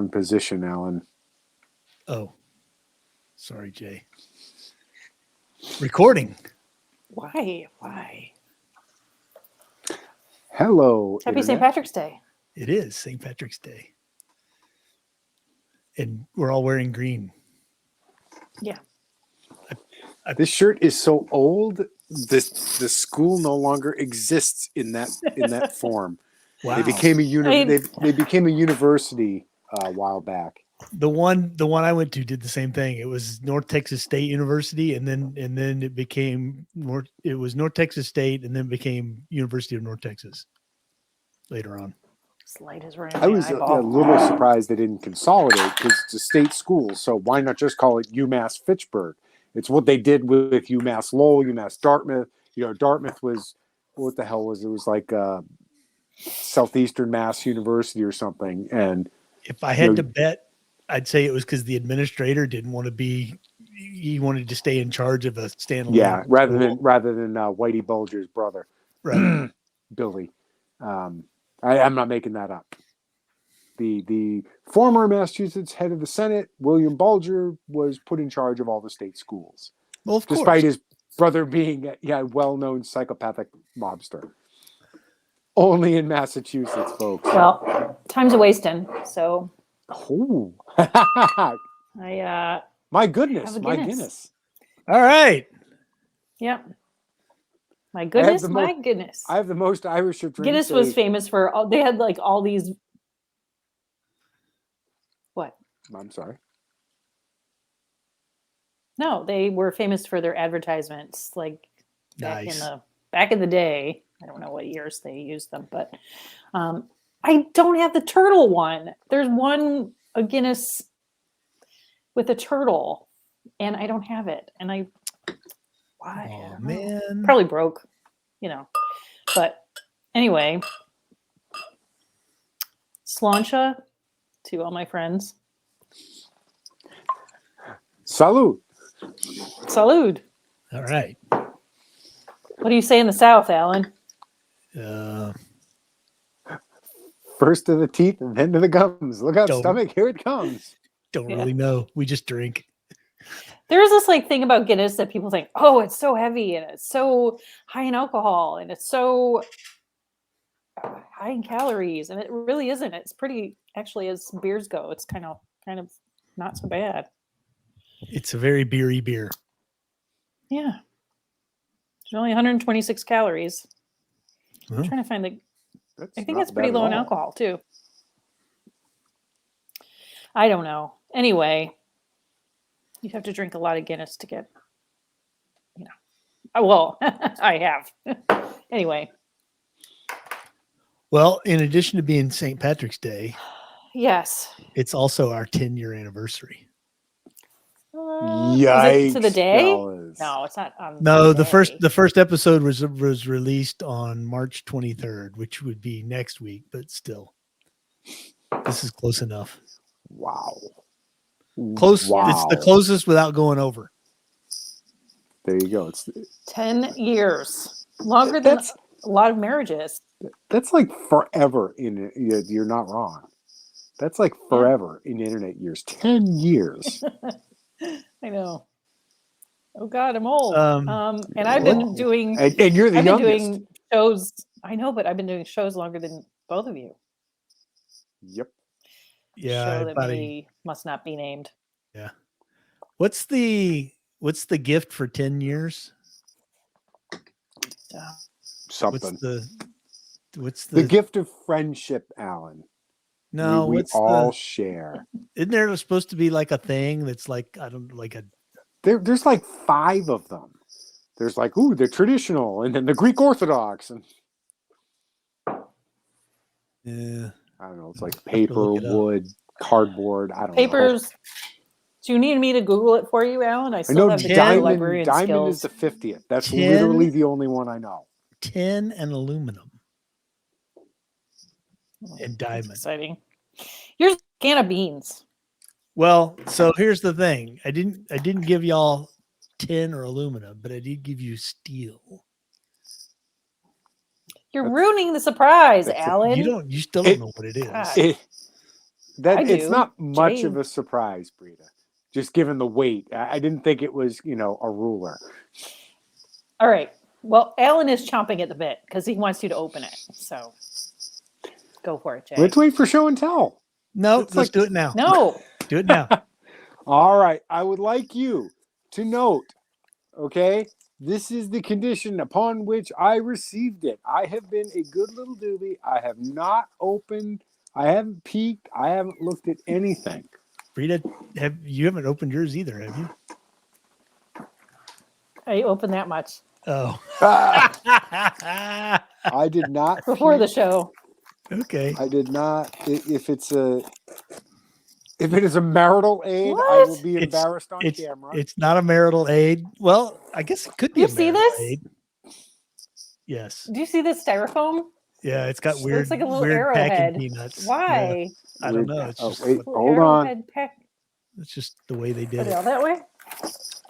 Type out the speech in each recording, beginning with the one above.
wrong position, Alan. Oh, sorry, Jay. Recording. Why? Hello, Happy St. Internet. Patrick's Day. It is St. Patrick's Day. And we're all wearing green. Yeah. This shirt is so old. The school no longer exists in that form. Wow. They became they became a university a while back. The one I went to did the same thing. It was North Texas State University, and then it became North Texas State, and then became University of North Texas later on. This light is right. I was a little surprised they didn't consolidate because it's a state school. So why not just call it UMass Fitchburg? It's what they did with UMass Lowell, UMass Dartmouth. Dartmouth was, what the hell was it? It was like Southeastern Mass University or something. And if I had to bet, I'd say it was because the administrator didn't want to be. He wanted to stay in charge of a standalone. Yeah, rather than Whitey Bulger's brother, right? Billy. I'm not making that up. The former Massachusetts head of the Senate, William Bulger, was put in charge of all the state schools. Well, of course. Despite his brother being a well-known psychopathic mobster. Only in Massachusetts, folks. Well, time's a wasting. So. Oh. My goodness. All right. Yep. My goodness. I have the most Irish of drinks. Guinness was famous for they had like all these. What? I'm sorry. No, they were famous for their advertisements, like nice. back in the day. I don't know what years they used them, but I don't have the turtle one. There's a Guinness with a turtle, and I don't have it. And why? Oh man, probably broke, But anyway, Sláinte to all my friends. Salud. Salud. All right. What do you say in the South, Alan? First to the teeth and then to the gums. Look out, stomach, here it comes. Don't really know. We just drink. There's this thing about Guinness that people think, oh, it's so heavy and it's so high in alcohol and it's so high in calories, and it really isn't. It's pretty, actually, as beers go, it's kind of not so bad. It's a very beery beer. Yeah. There's only 126 calories. I'm trying to find I think it's pretty low in alcohol too. I don't know. Anyway, you have to drink a lot of Guinness to get, well, I have. Anyway. Well, in addition to being St. Patrick's Day. Yes. It's also our 10-year anniversary. Yikes. Is it to the day? No, it's not. No, the first episode was released on March 23rd, which would be next week, but still, this is close enough. Wow. Close. Wow. It's the closest without going over. There you go. It's 10 years, longer than a lot of marriages. That's like forever. You're not wrong. That's like forever in internet years. 10 years. I know. Oh God, I'm old. And I've been doing. And you're the youngest. Doing shows. I know, but I've been doing shows longer than both of you. Yep. Yeah. Show that must not be named. Yeah. What's the gift for 10 years? Something. What's the gift of friendship, Alan? No, we all share. Isn't there supposed to be like a thing that's like There's like 5 of them. There's like the traditional, and then the Greek Orthodox, and yeah, I don't know. It's like paper, wood, cardboard. I don't know. Papers. Do you need me to Google it for you, Alan? I know have the diamond skills. is the 50th. That's literally the only one I know. Tin and aluminum. And diamond. That's exciting. Here's a can of beans. Well, so here's the thing. I didn't give y'all tin or aluminum, but I did give you steel. You're ruining the surprise, Alan. You still don't know what it is. That I it's do. not much Jay. of a surprise, Brita. Just given the weight, I didn't think it was, a ruler. All right. Well, Alan is chomping at the bit because he wants you to open it. So go for it, Jay. Let's wait for show and tell. No, It's let's like- do it now. No. Do it now. All right. I would like you to note, okay, this is the condition upon which I received it. I have been a good little doobie. I have not opened, I haven't peeked, I haven't looked at anything. Rita, you haven't opened yours either, have you? I opened that much Oh. Ah, I did not. before the peek. show. Okay. I did not. If it is a marital aid, I What? will be It's- embarrassed on camera. It's not a marital aid. Well, I guess it could be You a see marital this? aid. Yes. Do you see this styrofoam? Yeah, it's got It weird, looks like a little weird packing arrowhead. peanuts. Why? Yeah, I don't know. It's Oh, just, wait. Little Hold on. arrowhead pack. it's just the way they Put did it it. all that way.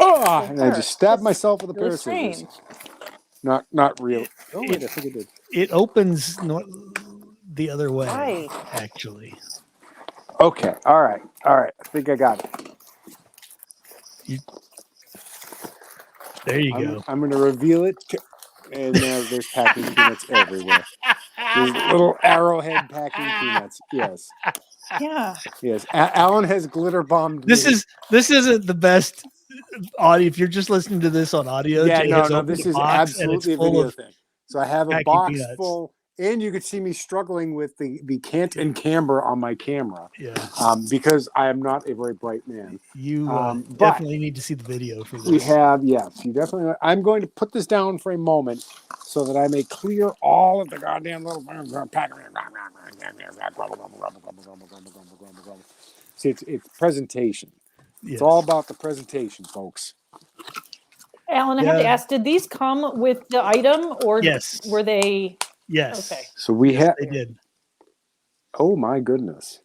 Oh, and I just stabbed That's myself with a pair Really of scissors. strange. Not real. Oh wait, I think I did. It opens the other way, Why? actually. Okay. All right. I think I got it. There you go. I'm going to reveal it, and now there's packing peanuts everywhere. There's little arrowhead packing peanuts. Yes. Yeah. Yes. Alan has glitter bombed. This me. isn't the best audio. If you're just listening to this on audio, Yeah, Jay no. has opened This a is box and it's absolutely a full video of thing. So I have a packing box peanuts. full, and you could see me struggling with the Kent and camber on my camera, Yeah, because I am not a very bright man. you but definitely need to see the video for this. We have, yes, you definitely. I'm going to put this down for a moment so that I may clear all of the goddamn little pack. See, it's presentation. It's Yes. all about the presentation, folks. Alan, I have to Yeah. ask, did these come with the item or Yes. were they? Yes. Okay. So we Yes, have. they did. Oh my goodness.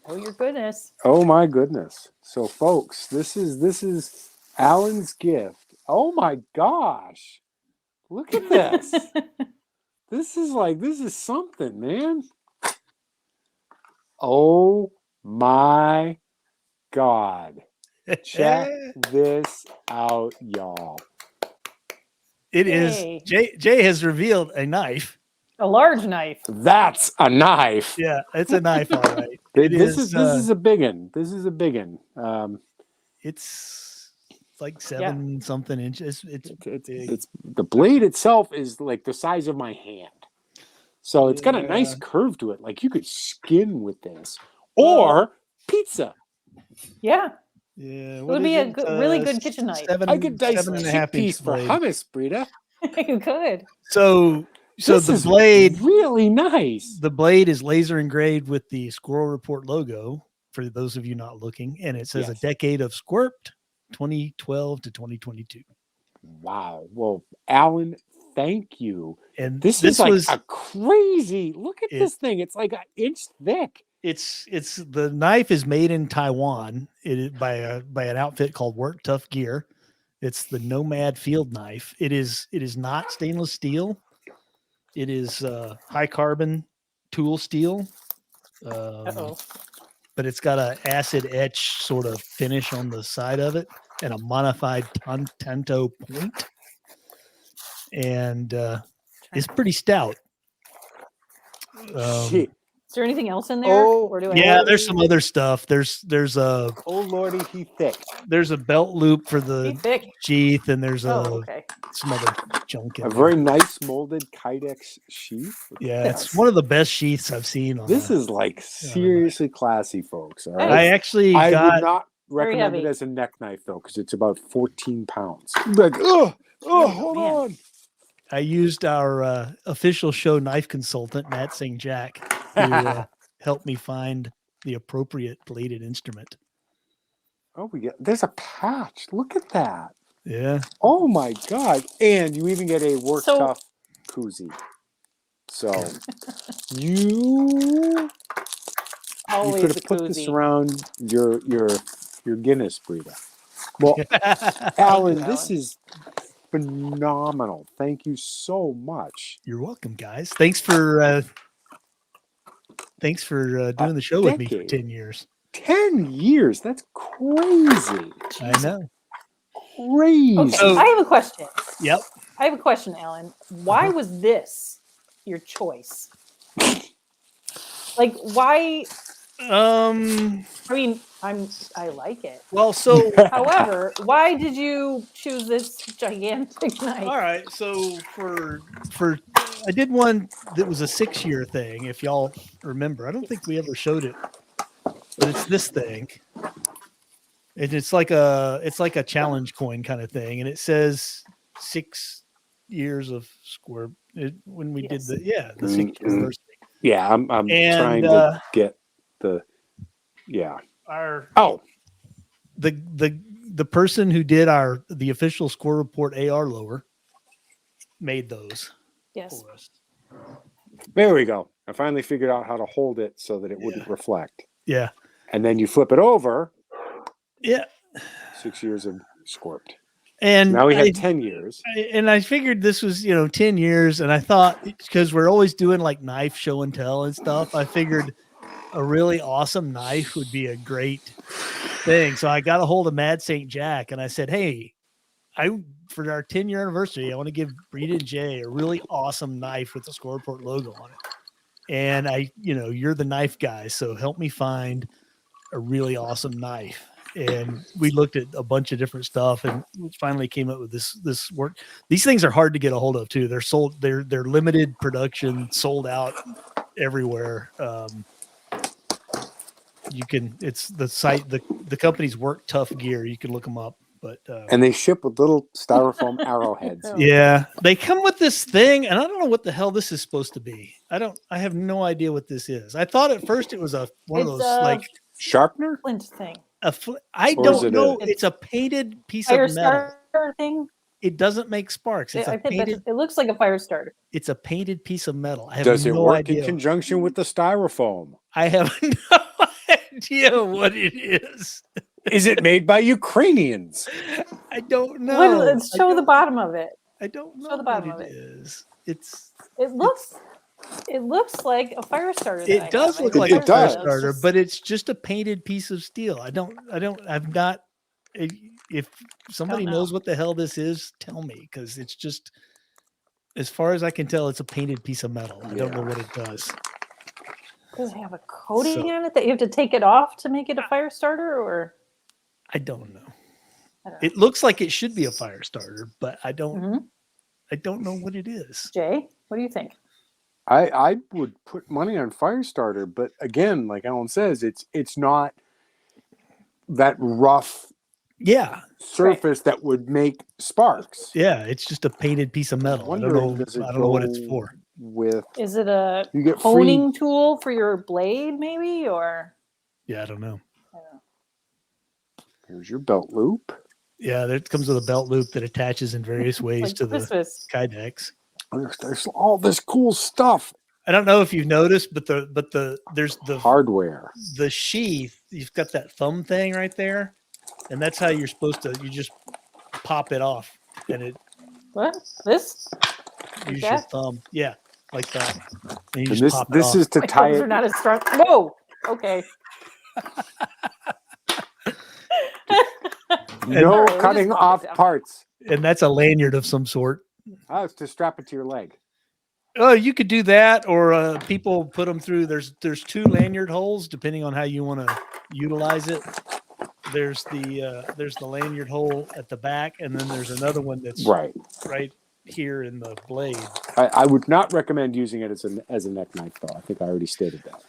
Oh, your goodness. Oh my goodness. So, folks, this is Alan's gift. Oh my gosh. Look at this. This is something, man. Oh my God. Check this out, y'all. It is. Yay. Jay has revealed a knife. A large knife. That's a knife. Yeah, it's a knife, all right. This is a big one. This is a big one. It's like 7 something inches. It's big. It's the blade itself is like the size of my hand. So it's got a nice curve to it. Like you could skin with this. Or pizza. Yeah. Yeah, It would be a really good kitchen knife. I could dice 7.5 inch chickpeas for blade. hummus, Brita. You could. So This the is blade really nice. the blade is laser engraved with the Squirrel Report logo for those of you not looking, and it says Yes. a decade of Sqrpt, 2012 to 2022. Wow. Well, Alan, thank you. And This is like was a crazy. Look at It- this thing. It's like an inch thick. it's the knife is made in Taiwan. It is by an outfit called Work Tough Gear. It's the Nomad Field Knife. It is not stainless steel. It is high carbon tool steel. Uh-oh. But it's got a acid etch sort of finish on the side of it and a modified tanto point. And it's pretty stout. Shit. Is there anything else in there? Oh, Or do I Yeah, have- there's some other stuff. There's a Oh lordy, he thick. belt loop for Be the thick. sheath, and there's Oh, okay. some other junk in A there. very nice molded Kydex sheath. Yeah, Yes. it's one of the best sheaths I've seen. On This a- is like seriously classy, folks. All I right. actually I got would not Very recommend it heavy. as a neck knife though, because it's about 14 pounds. Like, oh, hold man. on. I used our official show knife consultant, Matt St. Jack, to help me find the appropriate bladed instrument. Oh, there's a patch. Look at that. Yeah. Oh my God. And you even get a work So- tough koozie. So you Always could a have put this koozie. around your Guinness breeder. Well, Alan, you, this Alan. is phenomenal. Thank you so much. You're welcome, guys. Thanks for Thanks for doing the show with me for decade. 10 years. 10 years. That's crazy. I know. Crazy. Okay, So- I have a question. Yep. I have a question, Alan. Why Uh-huh. was this your choice? Like, why? I mean, I like it. Well, so However, why did you choose this gigantic knife? all right. So for I did one that was a 6-year thing. If y'all remember, I don't think we ever showed it, but it's this thing. It's like a challenge coin kind of thing, and it says 6 years of Sqrpt. When we did Yes. the 6th anniversary. Yeah, I'm And, trying to get the The person who did the official score report AR lower made those Yes. for us. There we go. I finally figured out how to hold it so that it wouldn't reflect. Yeah. And then you flip it over. Yeah. 6 years of Sqrpt. And Now we have 10 years. And I figured this was, 10 years. And I thought, because we're always doing like knife show and tell and stuff, I figured a really awesome knife would be a great thing. So I got a hold of Mad St. Jack and I said, hey, for our 10-year anniversary, I want to give Rita and Jay a really awesome knife with the Score Report logo on it. And you're the knife guy, so help me find a really awesome knife. And we looked at a bunch of different stuff and finally came up with this work. These things are hard to get a hold of too. They're sold, they're limited production, sold out everywhere. It's the site, the company's Work Tough Gear. You can look them up, but and they ship with little styrofoam arrowheads. yeah, they come with this thing, and I don't know what the hell this is supposed to be. I have no idea what this is. I thought at first it was one of those like sharpener flint thing. I don't know. It's a painted piece of Fire metal starter thing. It doesn't make sparks. It's it looks like a fire starter. It's a painted piece of metal. I have Does it no work idea. in conjunction with the styrofoam? I have no idea what it is. Is it made by Ukrainians? I don't know. Show the bottom of it. I don't know show the bottom what of it it. is. It looks like a fire starter. It does look like a fire starter, but it's just a painted piece of steel. I've not. If somebody knows what the hell this is, tell me, because it's just, as far as I can tell, it's a painted piece of metal. I don't know what it does. Does it have a coating on it that you have to take it off to make it a fire starter, or? I don't know. It looks like it should be a fire starter, but I don't. I don't know what it is. Jay, what do you think? I would put money on fire starter, but again, like Alan says, it's not that rough surface that would make sparks. Yeah, it's just a painted piece of metal. I don't know what it's for. Is it a honing tool for your blade, maybe, or? Yeah, I don't know. Here's your belt loop. Yeah, there comes with a belt loop that attaches in various ways like to Christmas. The Kydex. There's all this cool stuff. I don't know if you've noticed, but there's the hardware. The sheath, you've got that thumb thing right there, and that's how you're supposed to. You just pop it off, and it. What? This? Use your thumb, yeah, like that. And this is to tie it. Are not as strong. Whoa. Okay. No cutting off parts. And that's a lanyard of some sort. Oh, it's to strap it to your leg. Oh, you could do that, or people put them through. There's 2 lanyard holes depending on how you want to utilize it. There's the lanyard hole at the back, and then there's another one that's right here in the blade. I would not recommend using it as a neck knife, though. I think I already stated that.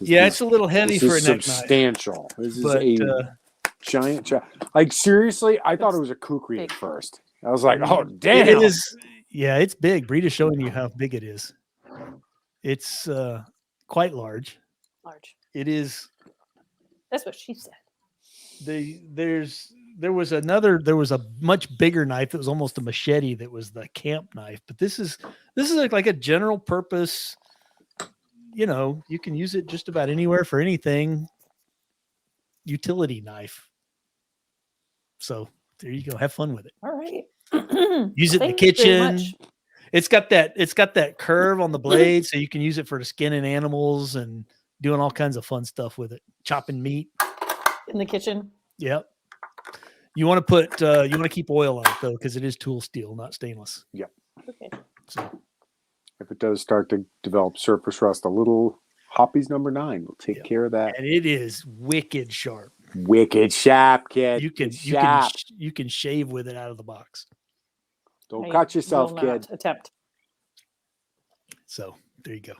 It's a little heavy for a neck knife. Substantial. This is a giant. Like seriously, I thought it was a kukri at first. I was like, oh damn! It is. Yeah, it's big. Brita's showing you how big it is. It's quite large. It is. That's what she said. There was a much bigger knife that was almost a machete that was the camp knife, but this is like a general purpose. You can use it just about anywhere for anything. Utility knife. So there you go. Have fun with it. All right. Use it in the kitchen. It's got that curve on the blade, so you can use it for skinning animals and doing all kinds of fun stuff with it, chopping meat. In the kitchen. Yep. You want to put you want to keep oil on it though, because it is tool steel, not stainless. Okay. So If it does start to develop surface rust, a little Hoppy's number 9 will take care of that. and it is wicked sharp. Wicked sharp, kid. You can It's sharp. you can shave with it out of the box. Don't I cut yourself, will not kid. attempt. So there you go.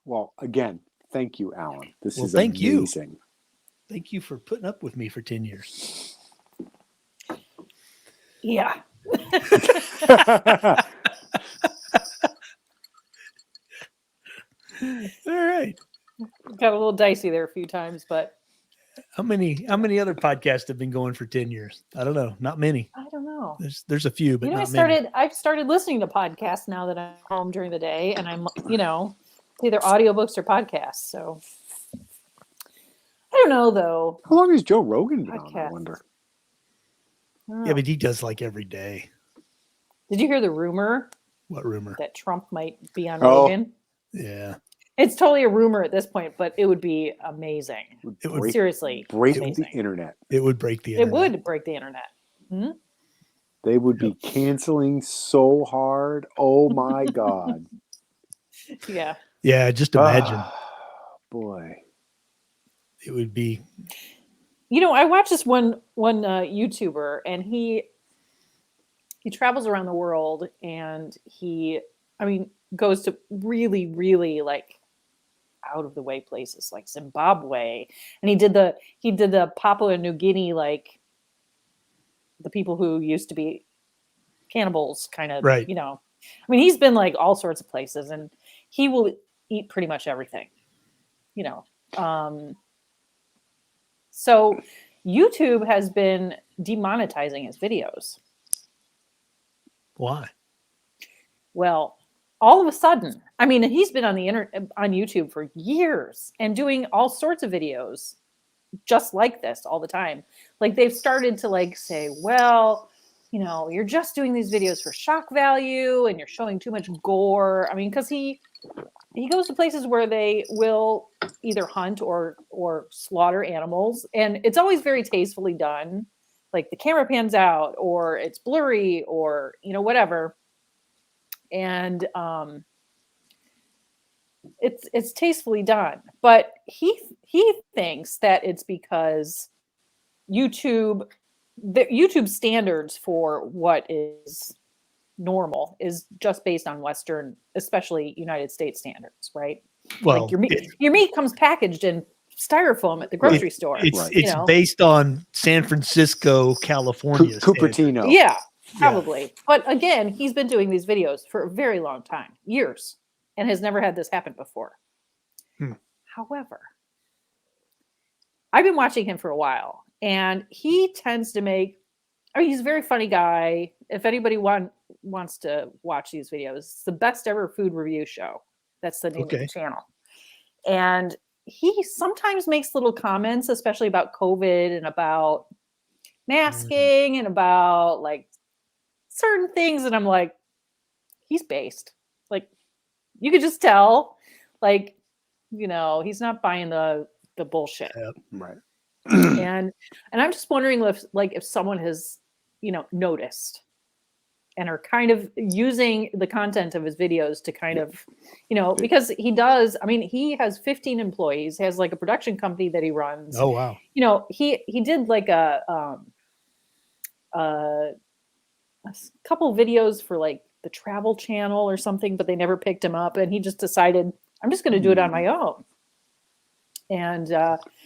Well, again, thank you, Alan. This Well, is thank you. amazing. Thank you for putting up with me for 10 years. Yeah. All right. Got a little dicey there a few times, but How many other podcasts have been going for 10 years? I don't know. Not many. I don't know. There's a few, but You know, not many. I've started listening to podcasts now that I'm home during the day, and I'm, either audiobooks or podcasts. So I don't know though. How long has Joe Rogan been on, I Podcast. wonder? I don't Yeah, know. but he does like every day. Did you hear the rumor What rumor? that Trump might be on Oh. Rogan? Yeah. It's totally a rumor at this point, but it would be amazing. It would break, Seriously, break amazing. the internet. It would break the It internet. would break the internet. Hmm? They would be canceling so hard. Oh my God. Yeah. Yeah, just imagine. Boy. It would be You know, I watched this one YouTuber, and he travels around the world, and goes to really, really like out of the way places like Zimbabwe, and he did the Papua New Guinea, like the people who used to be cannibals, kind of, Right. He's been like all sorts of places, and he will eat pretty much everything, so YouTube has been demonetizing his videos. why? Well, all of a sudden, he's been on on YouTube for years and doing all sorts of videos just like this all the time. Like, they've started to like say, well, you're just doing these videos for shock value and you're showing too much gore. Because he goes to places where they will either hunt or slaughter animals, and it's always very tastefully done. Like, the camera pans out, or it's blurry, or whatever. And it's tastefully done, but he thinks that it's because the YouTube standards for what is normal is just based on Western, especially United States standards, right? Well, Like, your meat comes packaged in styrofoam at the grocery store. It's Right. it's based on San Francisco, California. standards. Cupertino. Yeah, probably. But again, he's been doing these videos for a very long time, years, and has never had this happen before. However, I've been watching him for a while, and he tends to make, he's a very funny guy. If anybody wants to watch these videos, it's the Best Ever Food Review Show. That's the name of the channel. And he sometimes makes little comments, especially about COVID and about masking and about like certain things. And I'm like, he's based. Like, you could just tell, like, he's not buying the bullshit. Right. And I'm just wondering if someone has, noticed and are kind of using the content of his videos to kind of, because he does, he has 15 employees, has like a production company that he runs. Oh, wow. He did like a couple videos for like the Travel Channel or something, but they never picked him up, and he just decided, I'm just going to do it on my own. And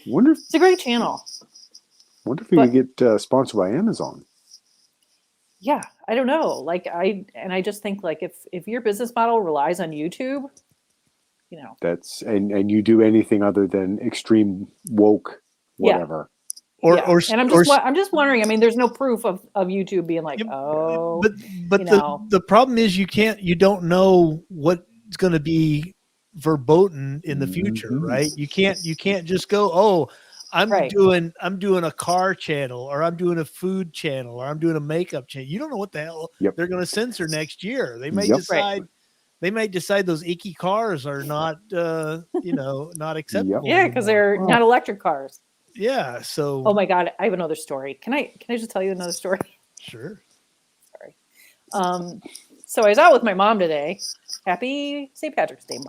Wonder if it's a great channel. we could get sponsored by Amazon. Yeah, I don't know. Like, I just think, like, if your business model relies on YouTube, That's and you do anything other than extreme woke whatever. and I'm just wondering. There's no proof of YouTube being like, but the problem is you don't know what's going to be verboten in the future, right? You can't just go, I'm doing a car channel, or I'm doing a food channel, or I'm doing a makeup channel. You don't know what the hell they're going to censor next year. They may decide they might decide those icky cars are not, not acceptable. Yeah, because anymore. they're not electric cars. Yeah. So. Oh my God, I have another story. Can I just tell you another story? Sure. Sorry. So I was out with my mom today. Happy St. Patrick's Day,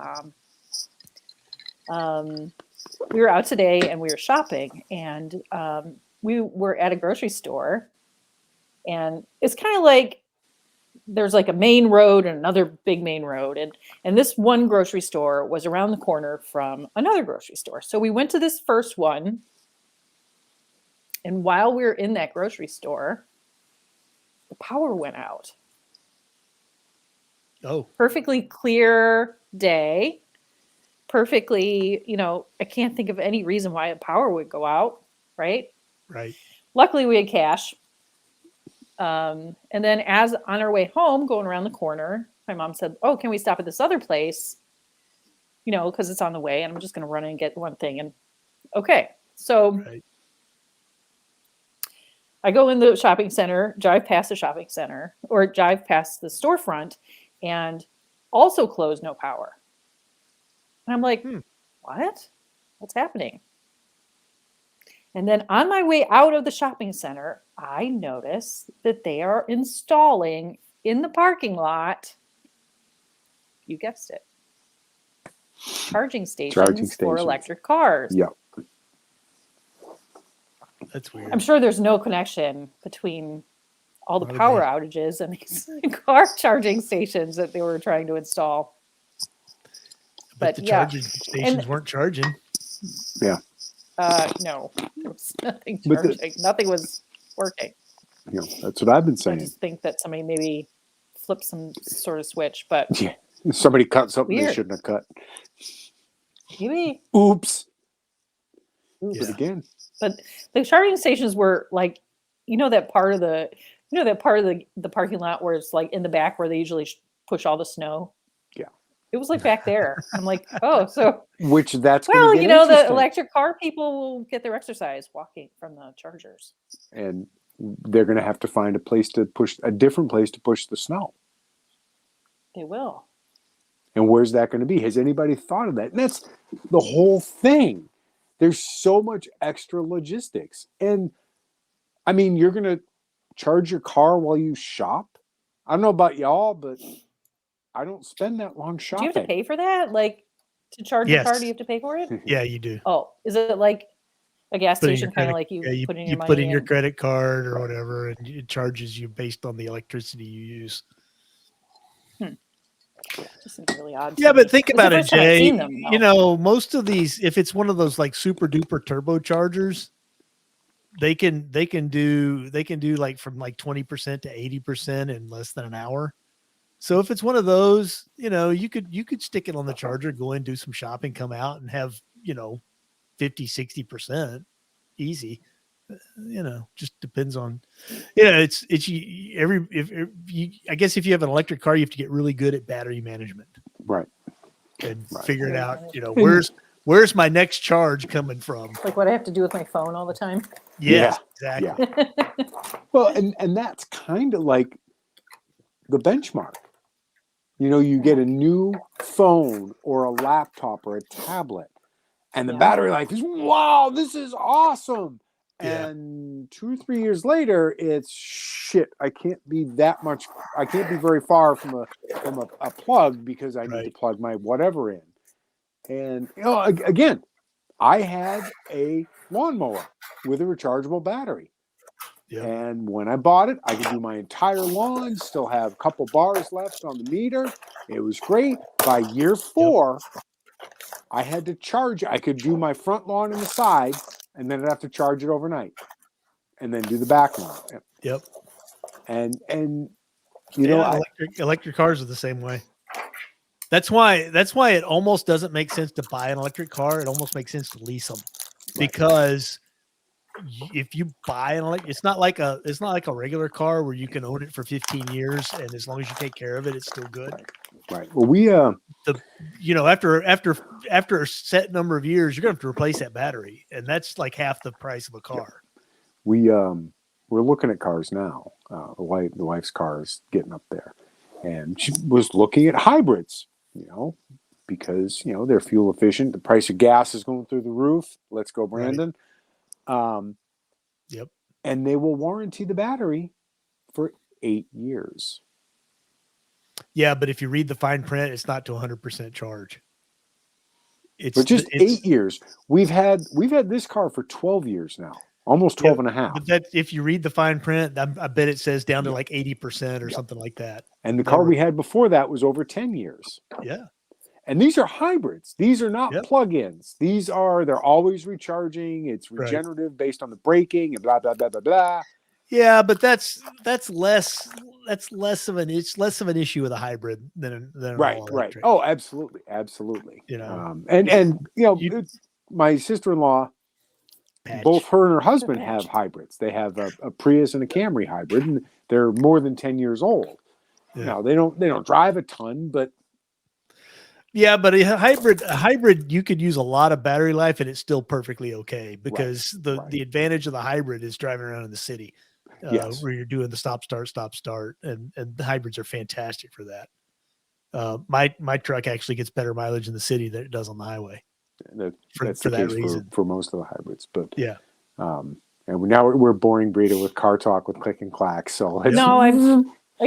Mom. We were out today and we were shopping, and we were at a grocery store, and it's kind of like there's like a main road and another big main road, and this one grocery store was around the corner from another grocery store. So we went to this first one, and while we were in that grocery store, the power went out. Oh, Perfectly clear day. Perfectly, I can't think of any reason why a power would go out, right? right. Luckily, we had cash. And then as on our way home, going around the corner, my mom said, "Oh, can we stop at this other place? Because it's on the way, and I'm just going to run in and get one thing." And okay, so Right. I go in the shopping center, drive past the shopping center, or drive past the storefront, and also close, no power. And I'm like, what? What's happening? And then on my way out of the shopping center, I notice that they are installing in the parking lot, you guessed it, charging stations for electric cars. Yep. That's weird. I'm sure there's no connection between all the power outages and these car charging stations that they were trying to install. But the charging stations weren't charging. Yeah. No, there was nothing charging. Nothing was working. That's what I've been saying. I just think that somebody maybe flipped some sort of switch, but yeah, somebody cut something weird. They shouldn't have cut. Maybe. Oops. Yeah. But again. But the charging stations were like, that part of the parking lot where it's like in the back where they usually push all the snow. Yeah. It was like back there. I'm like, oh, so which that's well, the electric car people will get their exercise walking from the chargers, and they're going to have to find a different place to push the snow. They will. And where's that going to be? Has anybody thought of that? And that's the whole thing. There's so much extra logistics, and I mean, you're going to charge your car while you shop. I don't know about y'all, but I don't spend that long shopping. Do you have to pay for that? Like to charge your car, do you have to pay for it? Yeah, you do. Oh, is it like a gas station, kind of like you put in your money? You put in your credit card or whatever, and it charges you based on the electricity you use. Just seems really odd. Yeah, but think about it, Jay. Them, most of these, if it's one of those like super duper turbochargers, they can do like from like 20% to 80% in less than an hour. So if it's one of those, you could stick it on the charger, go in, do some shopping, come out and have, 50, 60% easy. Just depends on, I guess if you have an electric car, you have to get really good at battery management. Right. And figure it out, where's my next charge coming from? Like what I have to do with my phone all the time. Yes, exactly. Yeah. Well, and that's kind of like the benchmark. You get a new phone or a laptop or a tablet, and the battery life is, wow, this is awesome. Yeah. And 2 or 3 years later, it's shit. I can't be very far from a plug because I need to plug my whatever in. And again, I had a lawnmower with a rechargeable battery. Yep. And when I bought it, I could do my entire lawn, still have a couple bars left on the meter. It was great. By year 4, I had to charge. I could do my front lawn and the side, and then I'd have to charge it overnight, and then do the back lawn. Yep. And electric cars are the same way. That's why it almost doesn't make sense to buy an electric car. It almost makes sense to lease them, because if you buy it's not like a regular car where you can own it for 15 years and as long as you take care of it, it's still good. Right. Well, we after a set number of years, you're gonna have to replace that battery, and that's like half the price of a car. We're looking at cars now. The wife's car is getting up there, and she was looking at hybrids, because they're fuel efficient. The price of gas is going through the roof. Let's go, Brandon. Yep. And they will warranty the battery for 8 years. Yeah, but if you read the fine print, it's not to 100% charge. But just 8 years. We've had this car for 12 years now, almost 12 and a half. But that, if you read the fine print, I bet it says down to like 80% or something like that. And the car we had before that was over 10 years. Yeah. And these are hybrids. These are not plug-ins. They're always recharging. It's regenerative based on the braking and blah, blah, blah, blah, blah. Yeah, but that's less of an issue with a hybrid than an all electric. Oh, absolutely. My sister-in-law, both her and her husband have hybrids. They have a Prius and a Camry hybrid, and they're more than 10 years old. Yeah. Now they don't drive a ton, but yeah, but a hybrid, you could use a lot of battery life and it's still perfectly okay, because the advantage of the hybrid is driving around in the city, where you're doing the stop start, and the hybrids are fantastic for that. My truck actually gets better mileage in the city than it does on the highway. That's for the that case reason. For most of the hybrids, but yeah. And now we're boring Brita with car talk with click and clack. So I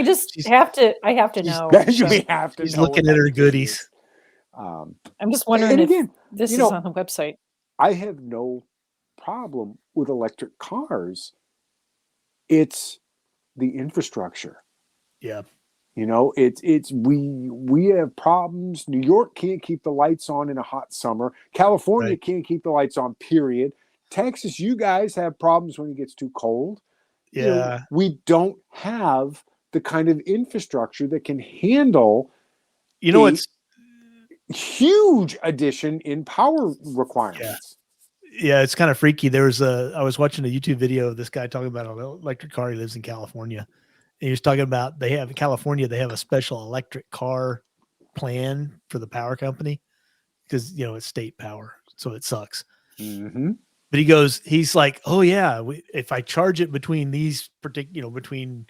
just have to know. We have to. She's looking at her goodies. I'm just wondering if this is on the website. I have no problem with electric cars. It's the infrastructure. Yeah. We have problems. New York can't keep the lights on in a hot summer. California can't keep the lights on, period. Texas, you guys have problems when it gets too cold. Yeah. We don't have the kind of infrastructure that can handle it's huge addition in power requirements. Yeah, it's kind of freaky. I was watching a YouTube video of this guy talking about an electric car. He lives in California. And he was talking about in California, they have a special electric car plan for the power company because, it's state power. So it sucks. Mm-hmm. But he's like, oh yeah, if I charge it between these between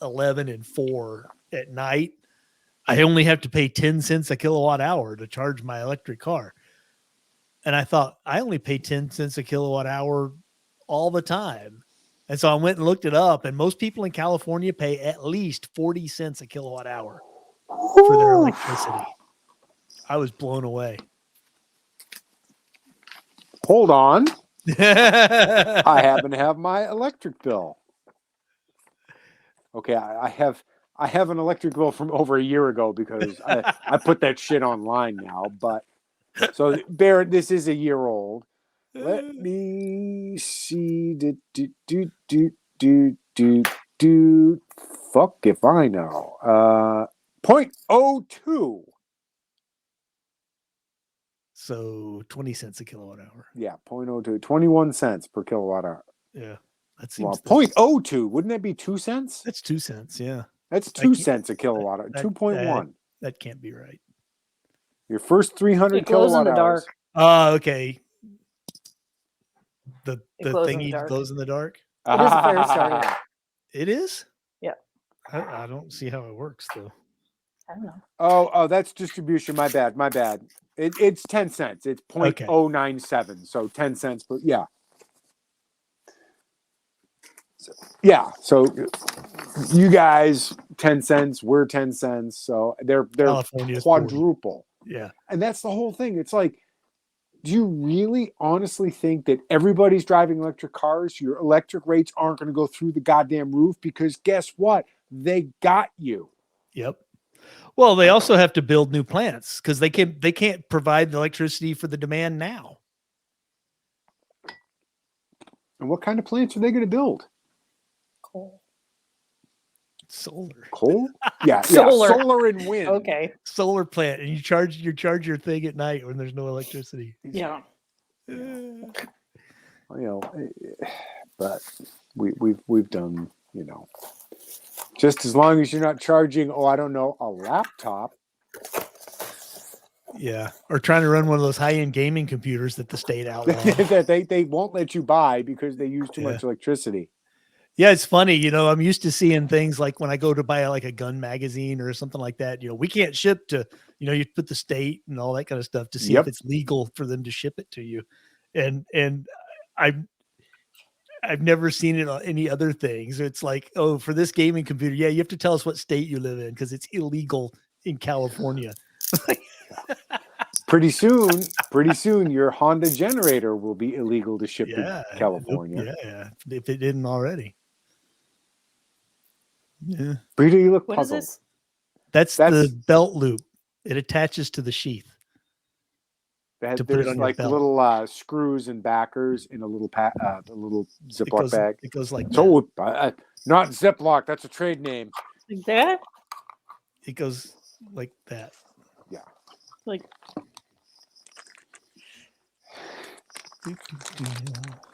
11 and 4 at night, I only have to pay 10 cents a kilowatt hour to charge my electric car. And I thought, I only pay 10 cents a kilowatt hour all the time. And so I went and looked it up, and most people in California pay at least 40 cents a kilowatt hour for their electricity. I was blown away. Hold on. I happen to have my electric bill. Okay, I have an electric bill from over a year ago because I put that shit online now. But so Barrett, this is a year old. Let me see. Fuck if I know. 0.02. So 20 cents a kilowatt hour. Yeah, 0.02. 21 cents per kilowatt hour. Yeah. That seems 0.02. Wouldn't that be 2 cents? That's 2 cents, yeah. That's 2 cents a kilowatt hour. 2.1. That can't be right. Your first 300 kilowatt hours. Oh, okay. The thingy glows in the dark. It is a fire starter. It is? Yeah. I don't see how it works though. I don't know. Oh, that's distribution. My bad. It's 10 cents. It's 0.097. So 10 cents per. Yeah. So you guys 10 cents. We're 10 cents. So they're quadruple. 40. Yeah. And that's the whole thing. It's like, do you really honestly think that everybody's driving electric cars? Your electric rates aren't going to go through the goddamn roof because guess what? They got you. Yep. Well, they also have to build new plants because they can't provide the electricity for the demand now. And what kind of plants are they going to build? Coal. Solar. Coal? Yeah, solar and wind. Okay. Solar plant, and you charge your thing at night when there's no electricity. Yeah. But we've done, just as long as you're not charging, a laptop. Yeah, or trying to run one of those high-end gaming computers that the state outlawed. that they won't let you buy because they use too much electricity. Yeah, it's funny. I'm used to seeing things like when I go to buy like a gun magazine or something like that. We can't ship to, you put the state and all that kind of stuff to see if Yep. it's legal for them to ship it to you. And I've never seen it on any other things. It's like, oh, for this gaming computer, yeah, you have to tell us what state you live in because it's illegal in California. Pretty soon, your Honda generator will be illegal to ship Yeah, to California. yeah. If it didn't already. Yeah. Peter, you look What is puzzled. this? That's the belt loop. It attaches to the sheath. To put it There's on your like belt. little screws and backers in a little Ziploc bag. It goes like that. So not Ziploc. That's a trade name. Like that? It goes like that. Yeah. Like,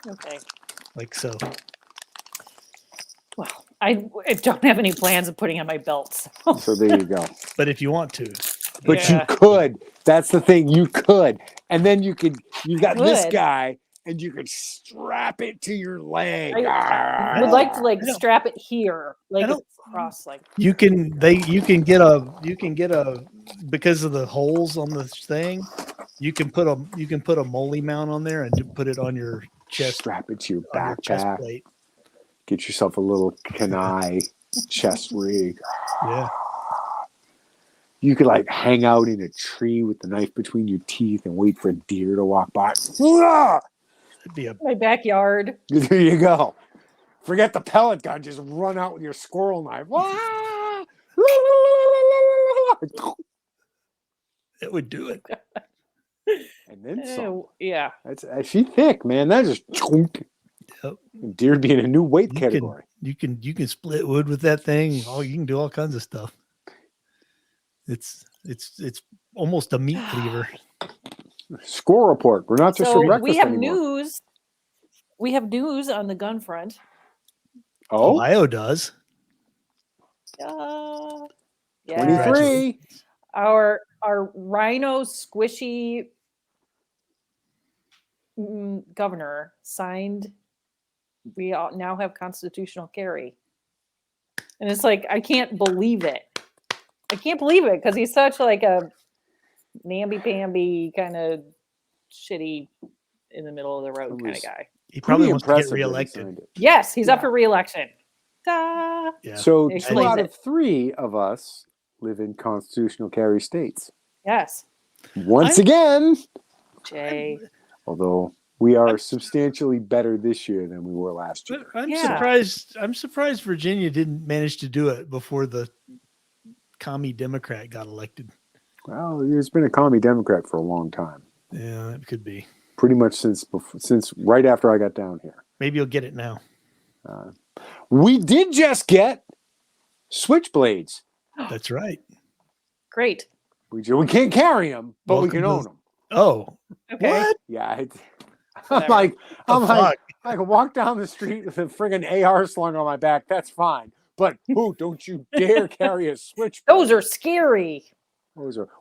okay. Like so. Well, I don't have any plans of putting on my belts. So there you go. But if you want to. But Yeah. you could. That's the thing. You could. And then you got this Could. guy and you could strap it to your leg. I would like to I don't- strap it here, like I don't- across, like You can get a because of the holes on the thing, you can put a molly mount on there and put it on your chest, strap it to your on your chest backpack. plate. Get yourself a little Kanai chest rig. Yeah. You could like hang out in a tree with the knife between your teeth and wait for a deer to walk by. Ah! It'd be a my backyard. There you go. Forget the pellet gun. Just run out with your squirrel knife. Ah! it would do it. And then some. Yeah. That's she thick, man. That just Yep. deer being a new weight You category. You can split wood with that thing. Oh, you can do all kinds of stuff. It's almost a meat cleaver. Score report. We're not just for So breakfast we have anymore. news. We have news on the gun front. Oh, Ohio does. Yeah. 23. Our rhino squishy governor signed. We all now have constitutional carry, and it's like I can't believe it. I can't believe it because he's such like a namby-pamby kind of shitty in the middle of the road kind of guy. He probably Pretty wants to get impressive that he reelected. signed it. Yes, he's up Yeah. for reelection. Ta! Yeah. So It 2 explains out it. of 3 of us live in constitutional carry states. Yes, Once again, Jay. although we are substantially better this year than we were last year. I'm Yeah. surprised. I'm surprised Virginia didn't manage to do it before the commie Democrat got elected. Well, there's been a commie Democrat for a long time. Yeah, it could be. Pretty much since right after I got down here. Maybe you'll get it now. We did just get switchblades. That's right. Great. We can't carry them, but we Welcome can to own them. Oh, Okay. what? Yeah, I'm Whatever. like, The fuck? I can walk down the street with a friggin' AR slung on my back. That's fine. But who? Don't you dare carry a switchblade. Those are scary.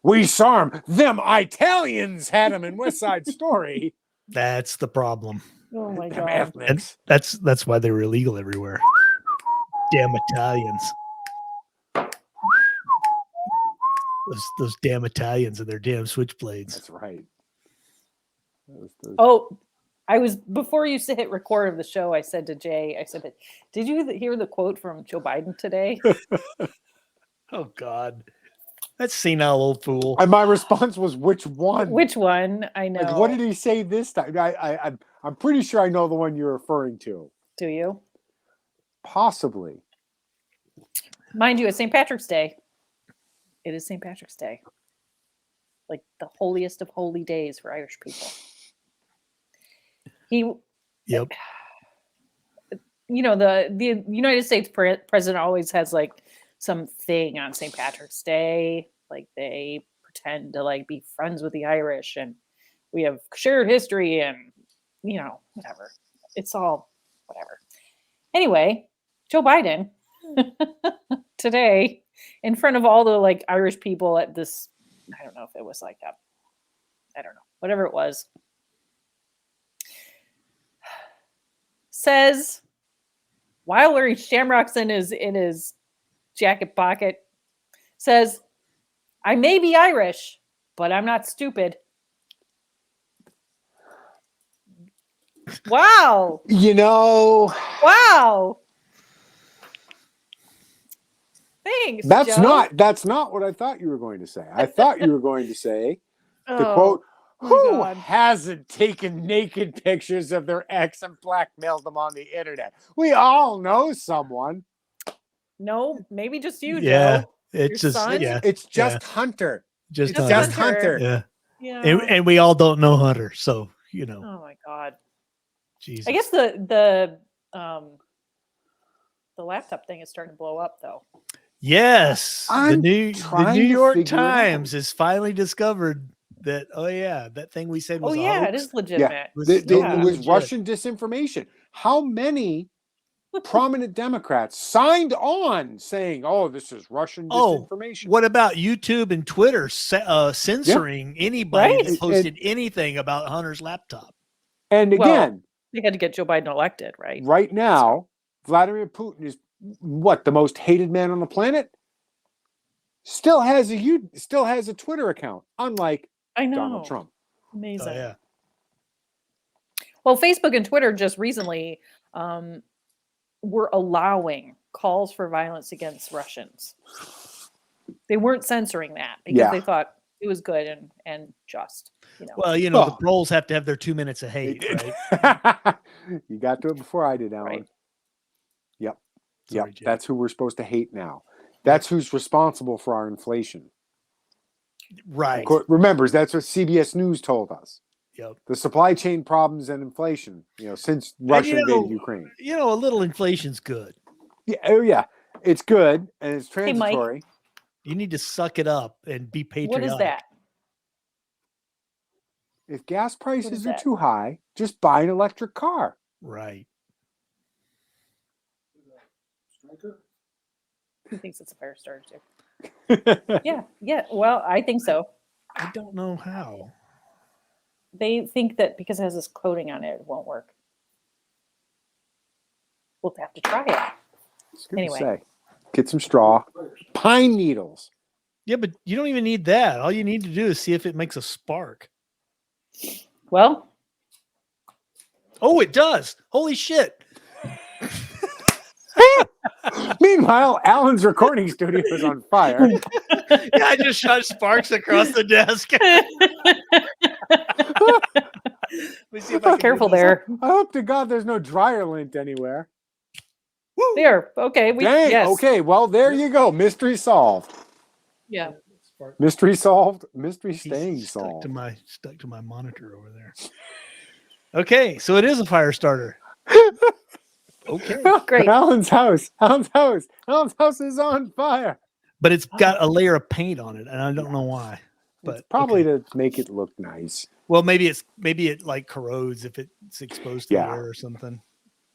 We saw them. Them Italians had them in West Side Story. That's the problem. Oh my Them god. ethnics. That's why they were illegal everywhere. Damn Italians. Those damn Italians and their damn switchblades. That's right. Oh, I was before you hit record of the show. I said to Jay, I said, "Did you hear the quote from Joe Biden today?" Oh God, that's senile old fool. And my response was, "Which one? Which one? I know. Like, what did he say this time?" I'm pretty sure I know the one you're referring to. Do you? Possibly. Mind you, it's St. Patrick's Day. It is St. Patrick's Day. Like the holiest of holy days for Irish people. Yep. You know, the United States president always has like something on St. Patrick's Day. Like they pretend to like be friends with the Irish and we have shared history and, you know, whatever. It's all whatever. Anyway, Joe Biden today in front of all the like Irish people at this, I don't know if it was like I don't know, whatever it was, says while wearing shamrocks in his jacket pocket, says, "I may be Irish, but I'm not stupid." Wow. You know, Wow. Thanks. that's Joe. not what I thought you were going to say. I thought you were going to say the Oh, quote, my "Who God. hasn't taken naked pictures of their ex and blackmailed them on the internet? We all know someone. No, maybe just you, Yeah, Joe. it's Your just son? It's just Hunter. just It's Just just Hunter. Hunter. Yeah, Yeah. and we all don't know Hunter, so Oh my God. Jesus. I guess the laptop thing is starting to blow up though. Yes, the I'm New trying to York figure it out. Times has finally discovered that. Oh yeah, that thing we said was Oh a yeah, it hoax. is legitimate. Was It totally was legit. Russian disinformation. How many prominent Democrats signed on saying, "Oh, this is Russian disinformation"? What about YouTube and Twitter censoring anybody Right. that posted anything about Hunter's laptop? And Well, again, they had to get Joe Biden elected, right? right now, Vladimir Putin is what, the most hated man on the planet? Still has a Twitter account, unlike I know. Donald Trump. Amazing. Oh yeah, Well, Facebook and Twitter just recently were allowing calls for violence against Russians. They weren't censoring that because Yeah. they thought it was good and just, you know. well, the Well- trolls have to have their 2 minutes of hate, right? You got to it before I did, Alan. Right. Yep. Sorry, Yep. Jay. That's who we're supposed to hate now. That's who's responsible for our inflation. Right. Remember, that's what CBS News told us. Yep. The supply chain problems and inflation, since Russia invaded Ukraine. A little inflation's good. Yeah, oh yeah, it's good and it's Hey, Mike. transitory. You need to suck it up and be patriotic. What is that? If gas prices is are that? too high, just buy an electric car. Right. He thinks it's a fire starter too. Yeah. Well, I think so. I don't know how. They think that because it has this coating on it, it won't work. We'll have to try it. It's good to Anyway. say. Get some straw, pine needles. Yeah, but you don't even need that. All you need to do is see if it makes a spark. Well, Oh, it does. Holy shit. Meanwhile, Alan's recording studio is on fire. Yeah, I just shot sparks across the desk. Let me see if I can careful do this. there. I hope to God there's no dryer lint anywhere. There. Okay. Dang. Yes. Okay. Well, there you go. Mystery solved. Yeah. Mystery solved. Mystery He's staying stuck solved. to my monitor over there. Okay, so it is a fire starter. Okay. Great. Alan's house. Alan's house is on fire. But it's got a layer of paint on it, and I don't know why. But It's probably okay. to make it look nice. Well, maybe it like corrodes if it's exposed to Yeah. air or something.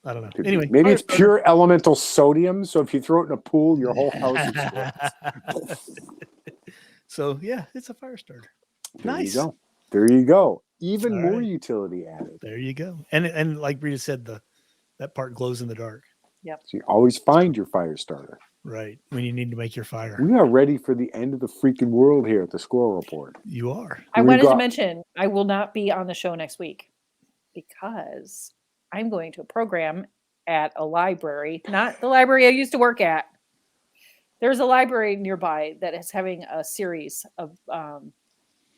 I don't know. Could be. Anyway, maybe fire it's pure elemental sodium. So if you throw it in a pool, your whole house explodes. So yeah, it's a fire starter. There Nice. you go. There you go. Even All more right. utility added. There you go. And like Rita said, that part glows in the dark. So you always find your fire starter. Right. When you need to make your fire. We are ready for the end of the freaking world here at the Squirrel Report. You are. I We wanted to got- mention I will not be on the show next week because I'm going to a program at a library, not the library I used to work at. There's a library nearby that is having a series of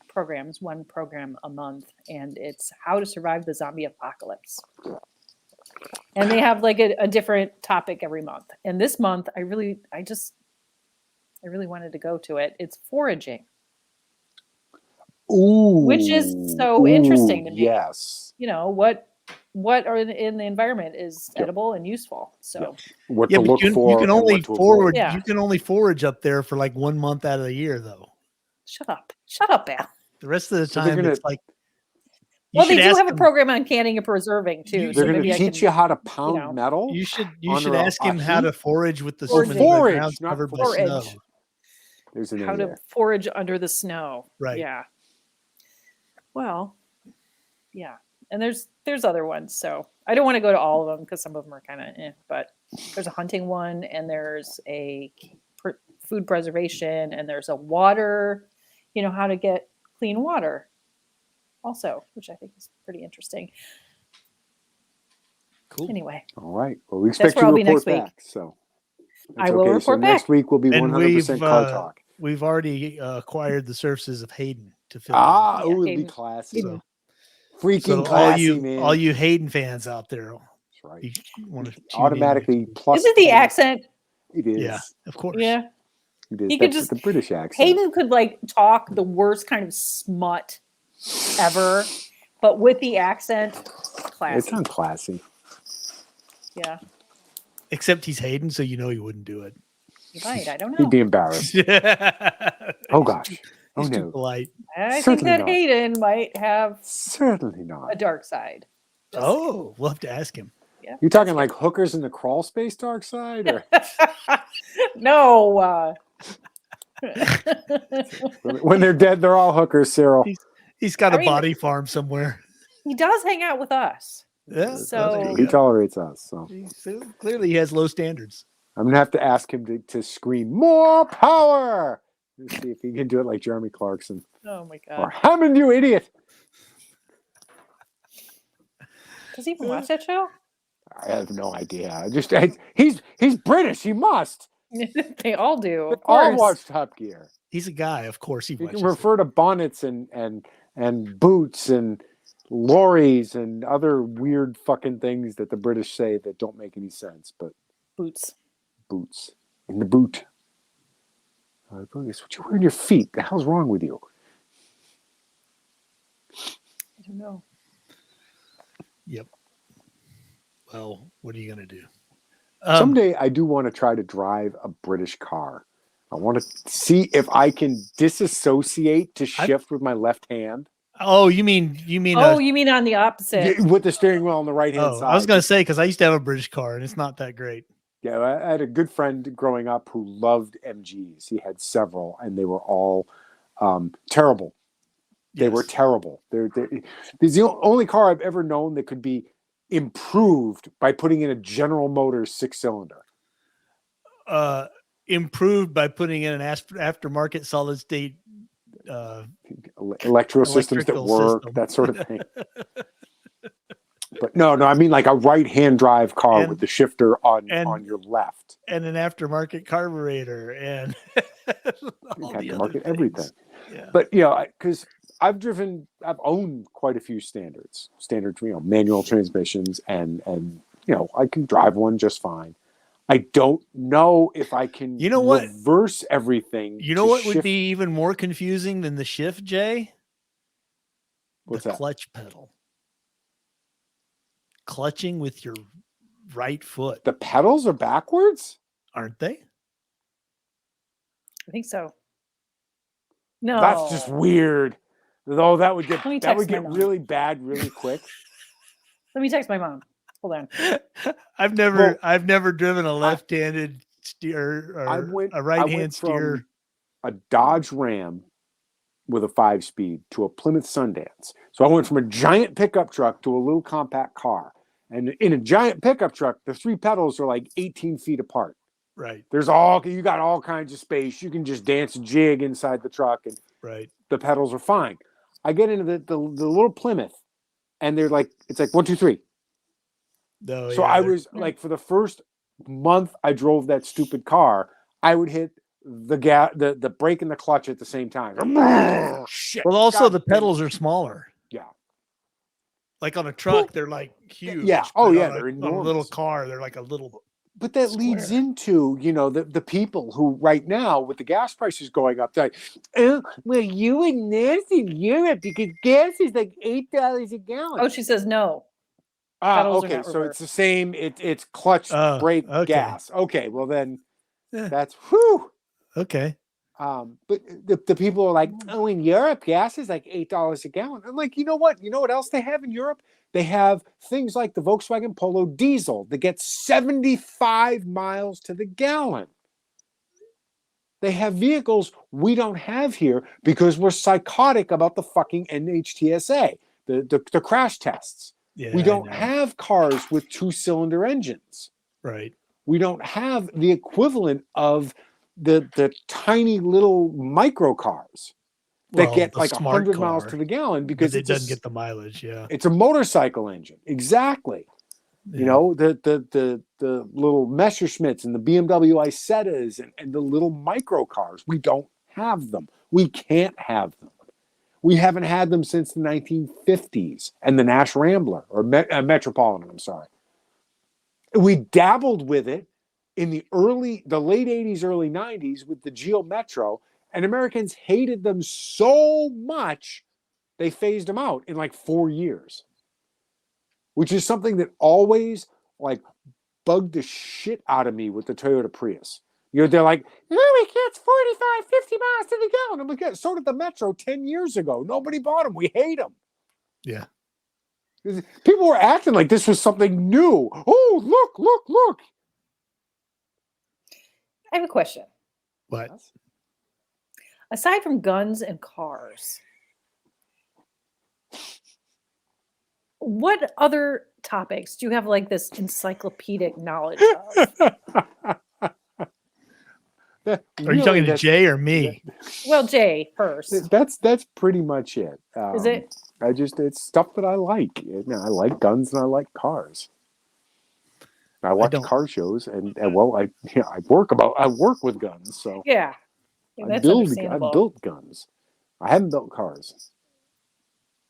programs, one program a month, and it's how to survive the zombie apocalypse. And they have like a different topic every month. And this month, I really wanted to go to it. It's foraging. Ooh. Which is so interesting to me. Yes. What are in the environment is Yep. edible and useful. So What Yeah, to but look you for. can and only what to avoid. forward. Yeah. You can only forage up there for like 1 month out of the year, though. shut up, Al. The rest of the So they're time, gonna- it's like. you Well, they should do ask have a him- program on canning and preserving too. They're so They're going maybe to I teach can, you how to pound know. metal. You should under ask him how to forage with the Or when the forage, ground's not covered by forage. snow. There's an how A to there. forage under the snow. Right. Yeah. Well, yeah. And there's other ones. So I don't want to go to all of them because some of them are kind of but there's a hunting one, and there's a food preservation, and there's a water, how to get clean water also, which I think is pretty interesting. Cool. Anyway. All right. Well, we expect where you I'll to be next report week. back. So I will report so back. next week will be And 100% car talk. We've already acquired the services of Hayden to fill Ah, Yeah, it'll be Hayden. classy. in. Freaking So classy, man. all you Hayden fans out there, That's right. you want to Automatically plus. Is it the 10. accent? It is. Yeah, of course. Yeah. It is. He could That's just the British accent. Hayden could talk the worst kind of smut ever, but with the accent, classy. It sounds classy. Yeah. Except he's Hayden, so you know he wouldn't do it. He might. I don't know. He'd be embarrassed. Oh gosh. Oh He's too no. polite. I think Certainly that not. Hayden might have Certainly a not. dark side. Oh, we'll have to ask him. Yeah. You talking like hookers in the crawl space dark side? Or? No. When they're dead, they're all hookers, Cyril. He's got I a mean- body farm somewhere. He does hang out with us. Yeah, So- there you He go. tolerates us. So So clearly he has low standards. I'm gonna have to ask him to scream more power. Let's see if he can do it like Jeremy Clarkson Oh my or god. Hammond, you idiot. Does he even watch that show? I have no idea. He's British. He must. They all do. They Of all course. watch Top Gear. He's a guy, of course. He You watches can refer to bonnets and boots and lorries and other weird fucking things that the British say that don't make any sense. But Boots. boots in the boot. That's what you wear on your feet. The hell's wrong with you? I don't know. Yep. Well, what are you going to do? Someday I do want to try to drive a British car. I want to see if I can disassociate to shift with my left hand. Oh, you mean You mean on the opposite? With the steering wheel on the right hand oh, side. I was going to say, because I used to have a British car and it's not that great. Yeah, I had a good friend growing up who loved MGs. He had several, and they were all terrible. They Yes. were terrible. They're the only car I've ever known that could be improved by putting in a General Motors 6-cylinder. Improved by putting in an aftermarket solid state Electro systems that Electrical work, system. that sort of thing. But no, I mean like a right-hand drive car with the shifter on your left. and an aftermarket carburetor and all the other Aftermarket things. everything. Yeah. But because I've owned quite a few standards, manual transmissions, and I can drive one just fine. I don't know if I can reverse everything. You know what would be even more confusing than the shift, Jay? What's the that? clutch pedal. Clutching with your right foot. The pedals are backwards? Aren't they? I think so. No. That's just weird. Though that would get Let me text my mom. really bad really quick. Let me text my mom. Hold on. I've never driven a left-handed steer or a right-hand went steer. From a Dodge Ram with a 5-speed to a Plymouth Sundance. So I went from a giant pickup truck to a little compact car. And in a giant pickup truck, the 3 pedals are like 18 feet apart. Right. You got all kinds of space. You can just dance a jig inside the truck, and right. The pedals are fine. I get into the little Plymouth, and they're like, it's like 1, 2, 3. No, So I was like, for the first month I drove that stupid car, I would hit the brake and the clutch at the same time. Shit. Well, also the pedals are smaller. Yeah. Like on a truck, they're like huge. Yeah. Oh, yeah. They're on a little enormous. car, they're like a little. But that leads into, the people who right now with the gas prices going up, they're like, oh, well, you and this in Europe because gas is like $8 a gallon. Oh, she says no. Okay. So it's the same. It's clutch, brake, gas. Okay. Well, then that's whew. Okay. But the people are like, oh, in Europe, gas is like $8 a gallon. I'm like, you know what? You know what else they have in Europe? They have things like the Volkswagen Polo diesel that gets 75 miles to the gallon. They have vehicles we don't have here because we're psychotic about the fucking NHTSA, the crash tests. Yeah, We I don't know. have cars with 2-cylinder engines. Right. We don't have the equivalent of the tiny little micro cars that Well, get the like smart 100 miles car, to the gallon but because it doesn't get the mileage. Yeah. it's a motorcycle engine. Exactly. You know, the little Messerschmitts and the BMW Isettas and the little micro cars. We don't have them. We can't have them. We haven't had them since the 1950s and the Nash Rambler or Metropolitan. I'm sorry. We dabbled with it in the late 80s, early 90s with the Geo Metro, and Americans hated them so much they phased them out in like 4 years, which is something that always like bugged the shit out of me with the Toyota Prius. You know, they're like, oh, it gets 45, 50 miles to the gallon. I'm like, so did the Metro 10 years ago. Nobody bought them. We hate them. Yeah. People were acting like this was something new. Oh, look. I have a question. But Aside from guns and cars, what other topics do you have like this encyclopedic knowledge of? are you talking to Jay or me? Well, Jay first. That's pretty much it. Is it? It's stuff that I like. I like guns and I like cars. I watch car shows and I work with guns, so Yeah. I That's built understandable. guns. I haven't built cars.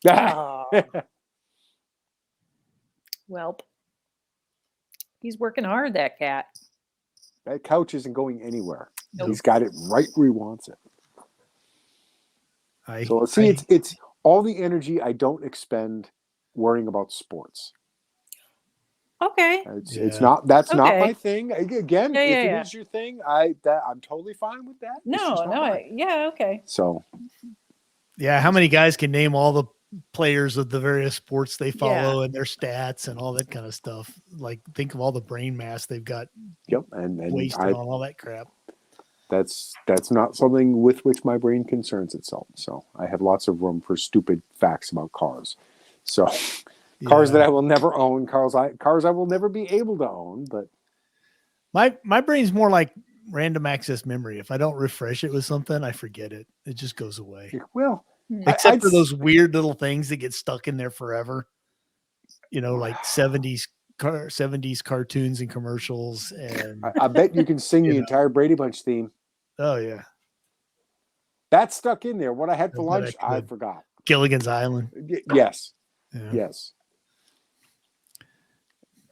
Oh, welp. He's working hard, that cat. That couch isn't going anywhere. Nope. He's got it right where he wants it. So see, it's all the energy I don't expend worrying about sports. Okay. It's not not Okay. my thing. Again, Yeah, if yeah, it yeah. is your thing, I'm totally fine with that. It's just not mine. Yeah, okay. So Yeah, how many guys can name all the players of the various sports they follow Yeah. and their stats and all that kind of stuff? Like, think of all the brain mass they've got yep, and wasted on all that crap. that's not something with which my brain concerns itself. So I have lots of room for stupid facts about cars. So cars that I will never own, cars I will never be able to own. But my brain's more like random access memory. If I don't refresh it with something, I forget it. It just goes away. well, Except for those weird little things that get stuck in there forever. You know, like 70s cartoons and commercials. And I bet you can sing the entire Brady Bunch theme. Oh yeah. That's stuck in there. What I had for I bet lunch, I I could. forgot. Gilligan's Island. Yes. Yeah. Yes.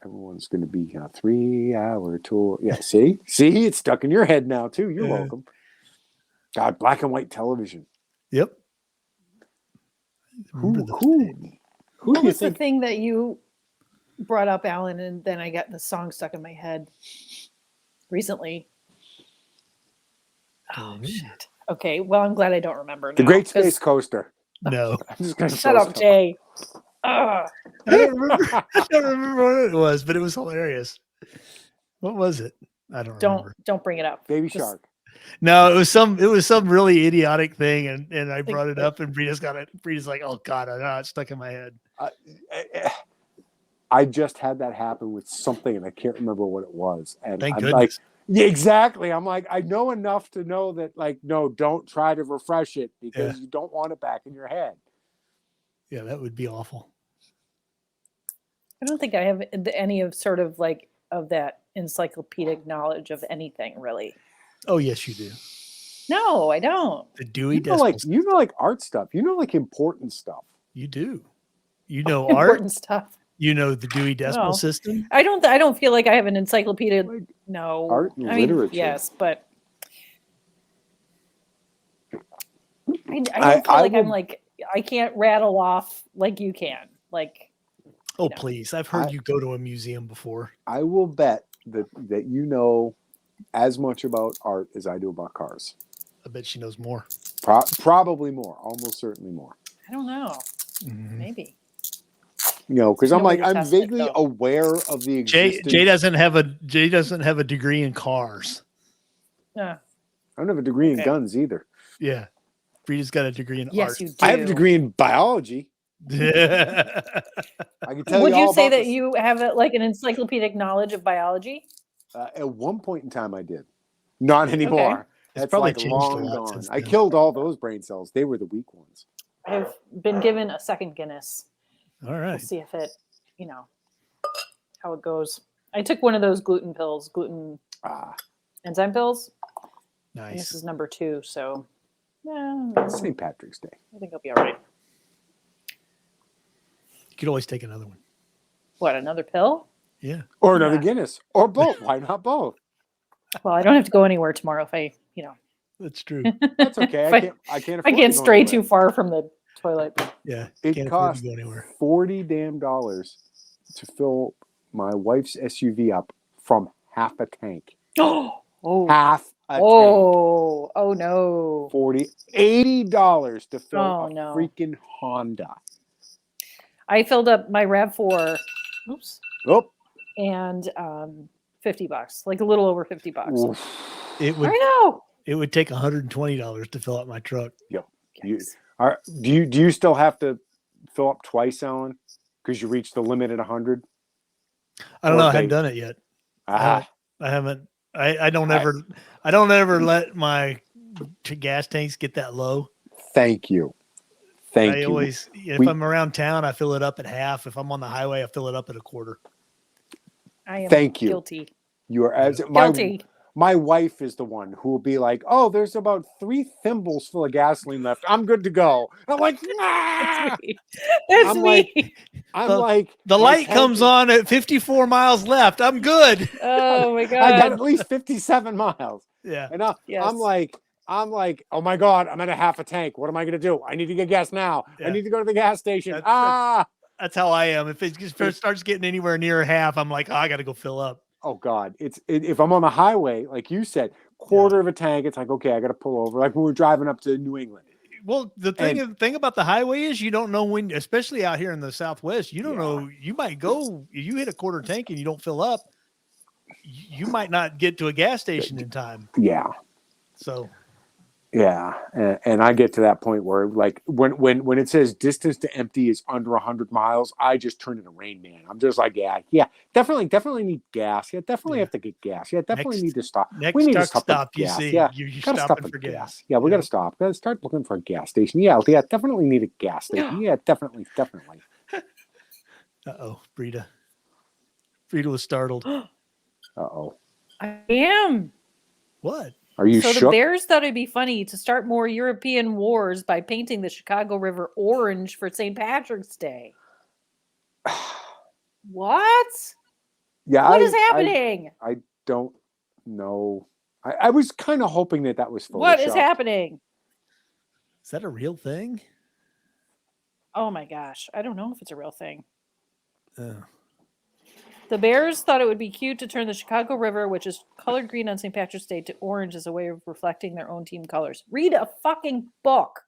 Everyone's going to be a 3-hour tour. Yeah. See, it's stuck in your head now too. You're welcome. God, black and white television. Yep. Who What do you was the think? thing that you brought up, Alan, and then I got the song stuck in my head recently? Oh shit. Okay, well, I'm glad I don't remember now. The Great Space Coaster. No. I'm just gonna Shut up, Jay. I don't remember what it was, but it was hilarious. What was it? I don't remember. Don't bring it up. Baby Just- Shark. No, it was some really idiotic thing, and I brought it up, and Brita's got it. Brita's like, "Oh God, I know it's stuck in my head." I just had that happen with something, and I can't remember what it was. And Thank I'm goodness. like, yeah, exactly. I'm like, I know enough to know that, like, no, don't try to refresh it because you don't want it back in your head. Yeah, that would be awful. I don't think I have any of sort of like of that encyclopedic knowledge of anything really. Oh yes, you do. No, I don't. The Dewey You know, Decimal like art stuff. You know, like important stuff. You do. You know art. Important stuff. You know the Dewey Decimal No. System. I don't feel like I have an encyclopedia. Like No. art and I mean, literature. yes, but I don't feel like I'm like I can't rattle off like you can. Like Oh No. please! I've heard you go to a museum before. I will bet that you know as much about art as I do about cars. I bet she knows more. Probably more. Almost certainly more. I don't know. Mhm. Maybe. You know, because I'm Nobody like I'm tests it, vaguely though. aware of the existence. Jay doesn't have a degree in cars. Yeah. I don't have a degree in Okay. guns either. Yeah, Brita's got a degree in Yes, art. you do. I have a degree in biology. I can tell Would you all you say about that this. you have like an encyclopedic knowledge of biology? At one point in time, I did. Not anymore. It's That's probably like changed a long lot gone. since I then. killed all those brain cells. They were the weak ones. I've been given a second Guinness. All We'll right. see if it, how it goes. I took one of those gluten enzyme pills. And this Nice. is number 2, so St. Patrick's Day. I think I'll be all right. You could always take another one. What, another pill? Yeah. Or another Yeah. Guinness. Or both. Why not both? Well, I don't have to go anywhere tomorrow if I, That's true. That's okay. If I can't I afford can't to go stray anywhere. too far from the toilet. Yeah. It Can't afford cost to go anywhere. $40 damn to fill my wife's SUV up from half a tank. Oh, Half a tank. oh no. $80 to fill Oh, a no. freaking Honda. I filled up my RAV4, Oh, and $50, like a little over $50. oof. It would I know. it would take $120 to fill up my truck. You, Yikes. do you still have to fill up twice, Alan? Because you reached the limit at 100? I don't Or know. I hadn't they- done it yet. Ah, I haven't. I don't ever let my gas tanks get that low. thank you. Thank I you. always, if We- I'm around town, I fill it up at half. If I'm on the highway, I fill it up at a quarter. I am Thank you. guilty. You are as Guilty. my wife is the one who will be like, "Oh, there's about 3 thimbles full of gasoline left. I'm good to go." I'm like, "Nah." That's me. That's I'm me. I'm The- like, The my light tank comes is- on at 54 miles left. I'm good. Oh my I got god. at least 57 miles, Yeah. and Yes. I'm like, oh my god, I'm at a half a tank. What am I gonna do? I need to get gas now. Yeah. I need to go to the gas station. That's- That's how I am. If it just starts getting anywhere near half, I'm like, oh, I got to go fill up. Oh God, if I'm on the highway, like you said, quarter of a tank, it's like, okay, I got to pull over. Like when we were driving up to New England. Well, the thing about the highway is you don't know when, especially out here in the Southwest, you don't know. You might go, you hit a quarter tank and you don't fill up. You might not get to a gas station in time. Yeah. So Yeah, and I get to that point where, like, when it says distance to empty is under 100 miles, I just turn into Rain Man. I'm just like, yeah, definitely need gas. Yeah, definitely have to get gas. Yeah, definitely need to stop. next We need to truck stop stop you gas. see, Yeah, you're gotta stopping stop for at gas. Yeah, we got to stop. Got to start looking for a gas station. Yeah, definitely need a gas station. Yeah, definitely. Uh-oh, Frida. Frida was startled. Uh-oh. I am. What? Are you So the shook? Bears thought it'd be funny to start more European wars by painting the Chicago River orange for St. Patrick's Day. What? Yeah, What is happening? I don't know. I was kind of hoping that was Photoshopped. What is happening? Is that a real thing? Oh my gosh. I don't know if it's a real thing. Oh. The Bears thought it would be cute to turn the Chicago River, which is colored green on St. Patrick's Day, to orange as a way of reflecting their own team colors. Read a fucking book.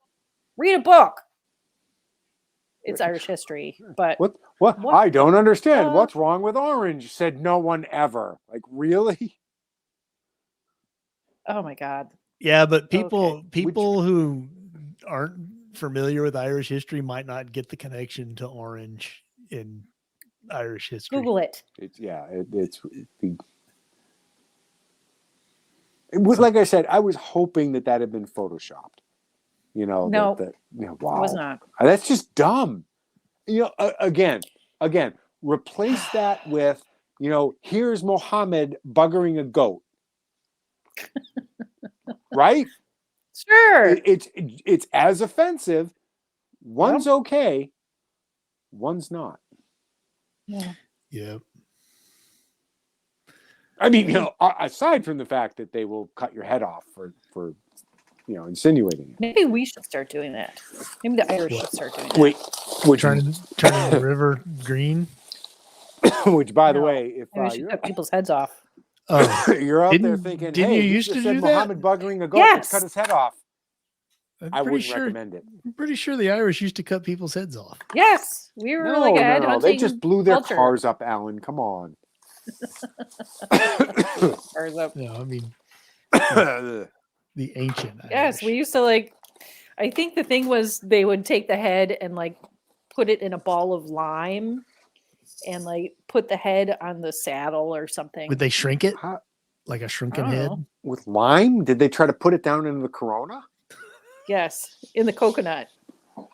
Read a book. It's Irish history, but What? What I don't understand. fuck? What's wrong with orange? Said no one ever. Like, really? oh my god. Yeah, but Okay. people who aren't familiar with Irish history might not get the connection to orange in Irish history. Google it. It's like I said, I was hoping that had been photoshopped. You know, No. wow. It was not. That's just dumb. You know, again, replace that with, here's Mohammed buggering a goat. Right? Sure. It's as offensive. One's okay, one's not. Yeah. Yeah. I mean, aside from the fact that they will cut your head off for insinuating it. Maybe we should start doing that. Maybe the Irish should start doing that. Wait, which Turning the river green. which by the No. way, if Maybe we should you're, cut people's heads off. Oh, you're out there Didn't- thinking, didn't hey, you he used just to said do that? Mohammed buggering a goat, Yes. let's cut his head off. I'm I pretty wouldn't sure. recommend it. I'm pretty sure the Irish used to cut people's heads off. Yes. We were No, like a head no, hunting they just blew their culture. cars up, Alan. Come on. Cars up. No, I mean the ancient. Yes, Irish. we used to I think the thing was they would take the head and put it in a ball of lime and like put the head on the saddle or something. Would they shrink it How- like a I shrunken don't head? know. with lime? Did they try to put it down into the Corona? Yes, in the coconut,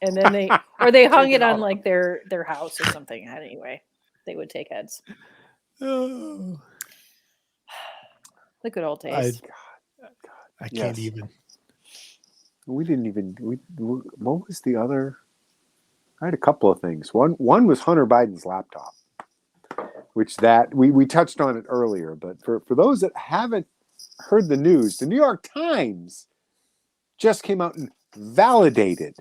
and then they hung Take it it on off. like their house or something. Anyway, they would take heads. Oh, The good old I days. can't Yes. even. We didn't even. What was the other? I had a couple of things. One was Hunter Biden's laptop, which that we touched on it earlier. But for those that haven't heard the news, the New York Times just came out and validated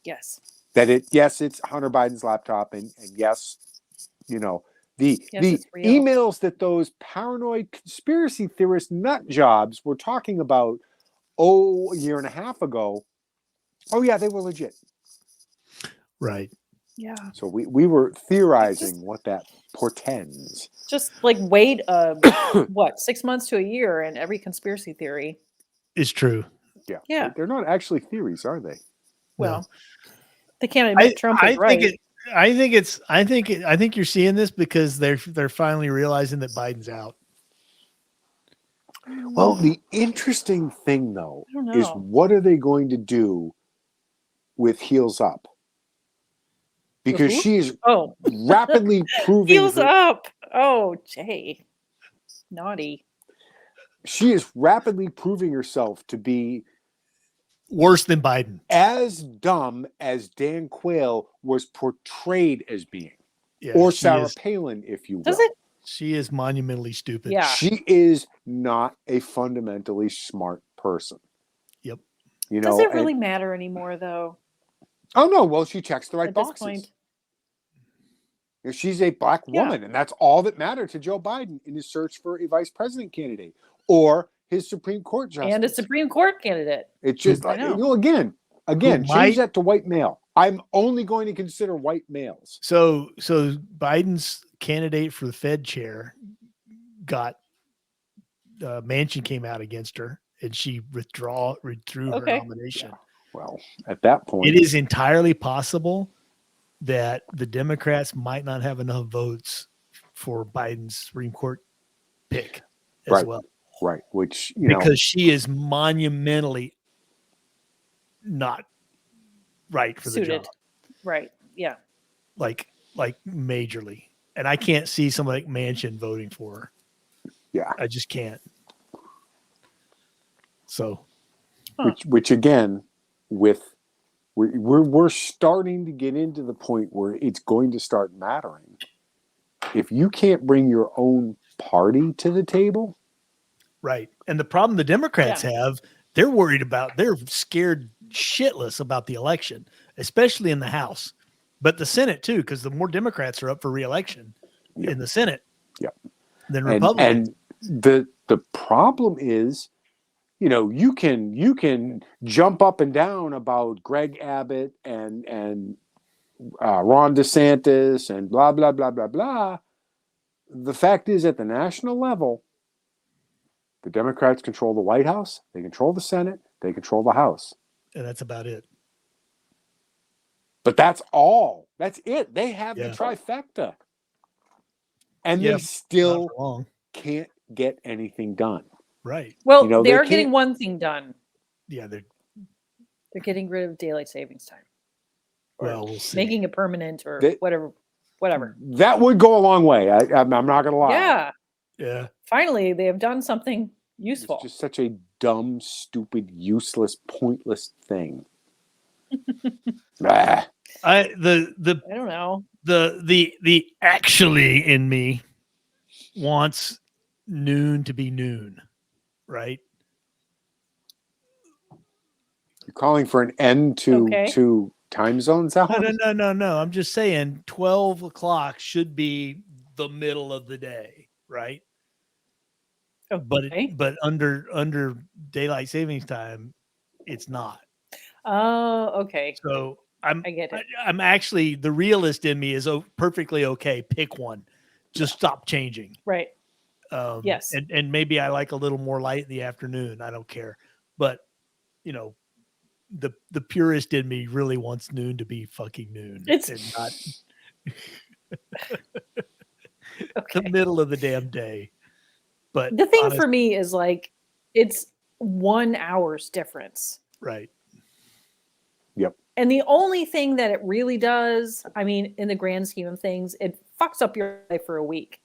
Yes. that it's Hunter Biden's laptop, and yes, you know, the It's real. emails that those paranoid conspiracy theorist nut jobs were talking about a year and a half ago. Oh yeah, they were legit. Right. Yeah. So we were theorizing what that portends. Just like wait what, 6 months to a year and every conspiracy theory. It's true. Yeah. Yeah. They're not actually theories, are they? Well, they can't admit Trump was right. I think you're seeing this because they're finally realizing that Biden's out. Well, the interesting thing though I don't is know. what are they going to do with Heels Up? Because who? she is Oh, rapidly proving heels up. Oh, Jay. Naughty. she is rapidly proving herself to be Worse than Biden. as dumb as Dan Quayle was portrayed as being, Yeah, or she Sarah is, Palin, if you will. Does it? she is monumentally stupid. Yeah. She is not a fundamentally smart person. Yep. You know, Does it really matter anymore, though? oh no, well, she checks the right At this boxes. point, She's a black Yeah. woman, and that's all that mattered to Joe Biden in his search for a vice president candidate or his Supreme Court justice. and a Supreme Court candidate. It's just I like, know. again, change might- that to white male. I'm only going to consider white males. So Biden's candidate for the Fed chair got Manchin came out against her, and she withdrew her Okay. nomination. Well, at that point, It is entirely possible that the Democrats might not have enough votes for Biden's Supreme Court pick as Right. well, right, which, because she is monumentally not right for the Suited. job, Right. Yeah. like majorly. And I can't see somebody like Manchin voting for her. yeah, I just can't. So which again, we're starting to get into the point where it's going to start mattering. If you can't bring your own party to the table, right. And the problem the Democrats have, they're scared shitless about the election, especially in the House, but the Senate too, because the more Democrats are up for re-election in the Senate than Republicans. and the problem is, you can jump up and down about Greg Abbott and Ron DeSantis and blah blah blah blah blah. The fact is, at the national level, the Democrats control the White House, they control the Senate, they control the House. And that's about it. But that's all. That's it. They have the Yeah. trifecta. And Yeah, they still Not for long. can't get anything done. Right. Well, they they're can't- getting one thing done. Yeah, They're getting rid of daylight savings time. we'll see. Making it permanent or They- whatever. That would go a long way. I'm not going to lie. Yeah. Yeah. Finally, they have done something useful. It's just such a dumb, stupid, useless, pointless thing. Ah, I don't know. the actually in me wants noon to be noon, right? you're calling for an end to Okay. time zones, Alan? No. I'm just saying 12 o'clock should be the middle of the day, right? But Okay. but under daylight savings time, it's not. Oh, okay. So I get it. I'm actually, the realist in me is perfectly okay. Pick one, just stop changing. Right. Yes. And maybe I like a little more light in the afternoon. I don't care, but the purist in me really wants noon to be fucking noon. It's- and not Okay. the middle of the damn day. But The thing for me is like it's 1 hour's difference. right. And the only thing that it really does, I mean, in the grand scheme of things, it fucks up your life for a week.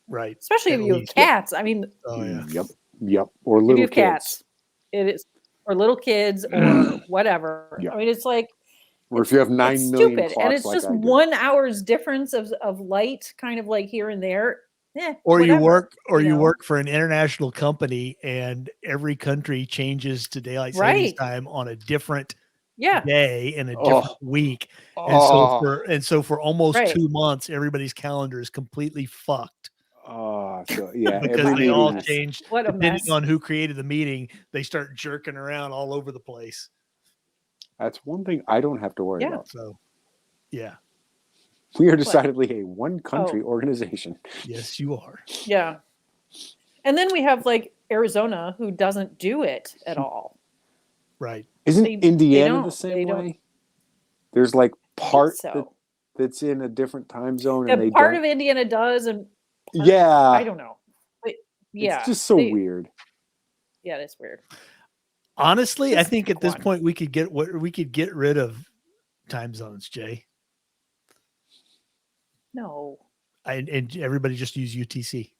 Right. Especially At if you least. have cats. I mean, Oh yeah. Yep. Or if little you have kids. cats, it is, or little kids or whatever. Yeah. I mean, it's like, Or if you have 9 it's million stupid. clocks And it's like just I do. 1 hour's difference of light, kind of like here and there. Or you whatever, you know? work for an international company and every country changes to daylight savings Right. time on a different Yeah. day in a different week. And Oh, so for almost Right. 2 months, everybody's calendar is completely fucked so yeah, because every they all meeting is, change What a depending mess. on who created the meeting. They start jerking around all over the place. that's one thing I don't have to worry Yeah. about. So, yeah, We are decidedly a one country Oh. organization. yes, you are. Yeah. And then we have like Arizona who doesn't do it at all. Right. Isn't They Indiana the don't- same they don't- way? There's like part so. that's in a different time zone, Yeah, and they part don't. of Indiana does, and part- Yeah, I don't know. But yeah, it's just so they- weird. Yeah, it's weird. Honestly, I Just think at this one. point we could get rid of time zones, Jay. No. And everybody just use UTC.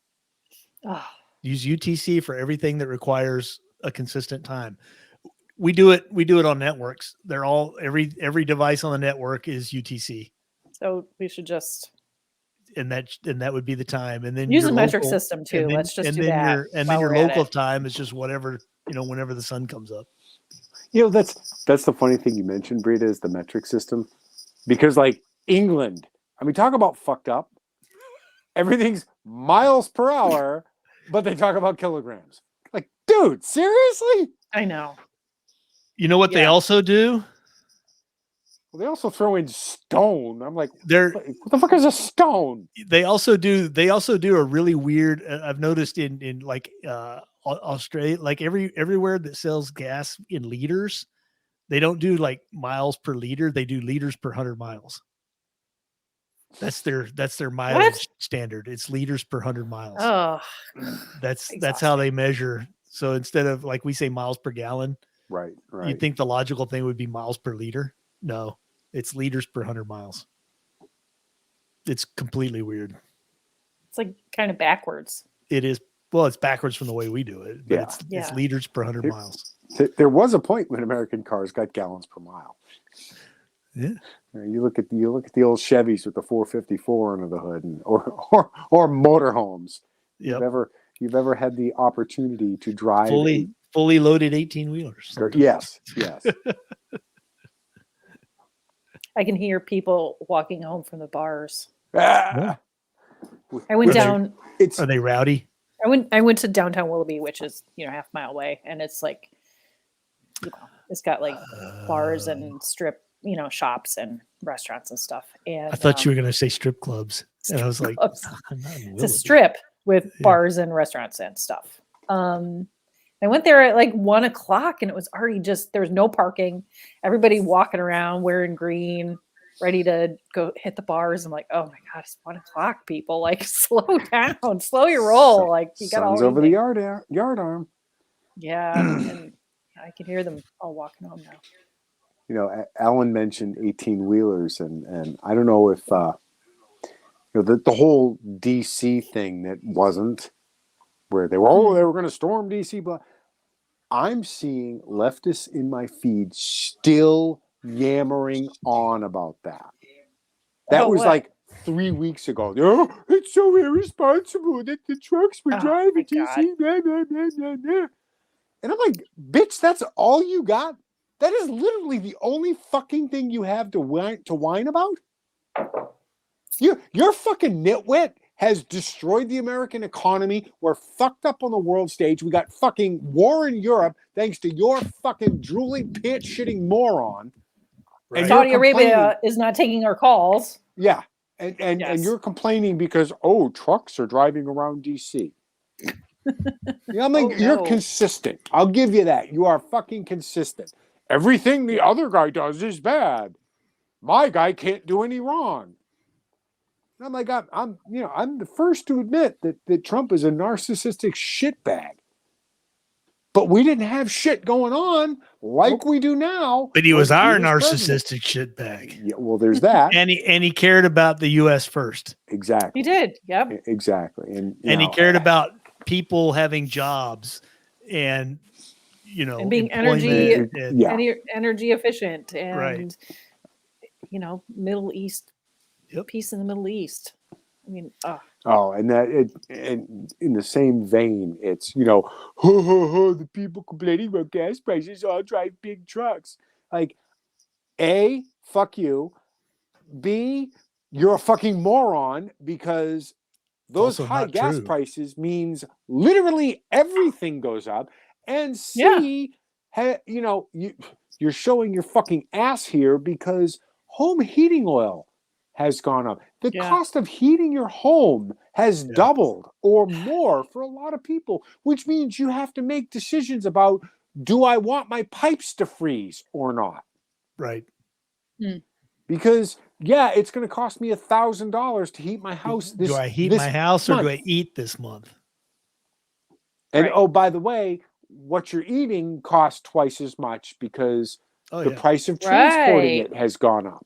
Ugh. Use UTC for everything that requires a consistent time. We do it on networks. They're all every device on the network is UTC. So we should just And that would be the time. And then use your a metric local- system too. and then- Let's just and do then that. your and while then your we're at local it. time is just whatever, whenever the sun comes up. That's the funny thing you mentioned, Brita, is the metric system, because like England, I mean, talk about fucked up. Everything's miles per hour, but they talk about kilograms. Like, dude, seriously? I know. You know what they Yeah. also do? Well, they also throw in stone. I'm like, They're what the fuck is a stone? they also do a really weird I've noticed in like Australia, like everywhere that sells gas in liters, they don't do like miles per liter, they do liters per 100 miles. That's their mileage standard. It's liters per 100 miles. Oh, That's how they measure. So instead of like we say miles per gallon, Right. you'd think the logical thing would be miles per liter. No, it's liters per 100 miles. It's completely weird. it's like kind of backwards. It is. Well, it's backwards from the way we do it, but Yeah. it's Yeah. liters per 100 Here- miles. There was a point when American cars got gallons per mile. Yeah. You look at the old Chevys with the 454 under the hood, or motorhomes. Yep. You've ever had the opportunity to drive Fully loaded 18 wheelers. Yes. I can hear people walking home from the bars. Ah! I went Are they- down. It's Are they rowdy? I went to downtown Willoughby, which is half mile away, and it's like, it's got like bars and strip, shops and restaurants and stuff. And I thought you were going to say strip clubs, and I was like, clubs. I'm not in It's a Willoughby. strip with Yeah. bars and restaurants and stuff. I went there at like 1 o'clock, and it was already there was no parking. Everybody walking around wearing green, ready to go hit the bars. I'm like, oh my god, it's 1 o'clock, people! Like, slow down, slow your roll. Like, you got all sun's over the evening. yard arm. Yeah, and I can hear them all walking home now. Alan mentioned 18 wheelers, and I don't know if the whole DC thing that wasn't where they were going to storm DC, but I'm seeing leftists in my feed still yammering on about that. That About was what? like 3 weeks ago. Oh, it's so irresponsible that the trucks were Oh, driving my DC. Blah, blah, blah, blah, blah. And I'm like, bitch, that's all you got? That is literally the only fucking thing you have to whine about? Your fucking nitwit has destroyed the American economy. We're fucked up on the world stage. We got fucking war in Europe thanks to your fucking drooling, pants-shitting moron. Right. And Saudi you're complaining- Arabia is not taking our calls. Yeah. And Yes. you're complaining because, trucks are driving around DC. I'm like, Oh, you're no. consistent. I'll give you that. You are fucking consistent. everything the other guy does is bad. My guy can't do any wrong. And I'm like, I'm the first to admit that Trump is a narcissistic shitbag. But we didn't have shit going on like we do now. But he was when our president. narcissistic shitbag. Yeah, well, there's that. And he cared about the U.S. first. Exactly. He did. Yep. Exactly. And he cared about people having jobs and, And being employment energy efficient and, Right. Middle East, Yep. peace in the Middle East. I mean, and in the same vein, it's the people complaining about gas prices all drive big trucks. Like, A, fuck you. B, you're a fucking moron because those also high not gas true. prices means literally everything goes up. And C, you're showing your fucking ass here because home heating oil has gone up. The cost of heating your home has doubled or more for a lot of people, which means you have to make decisions about, do I want my pipes to freeze or not? Right. Because it's going to cost me $1,000 to heat my house. Do I heat my house or do I eat this month? And by the way, what you're eating costs twice as much because the price of transporting it has gone up.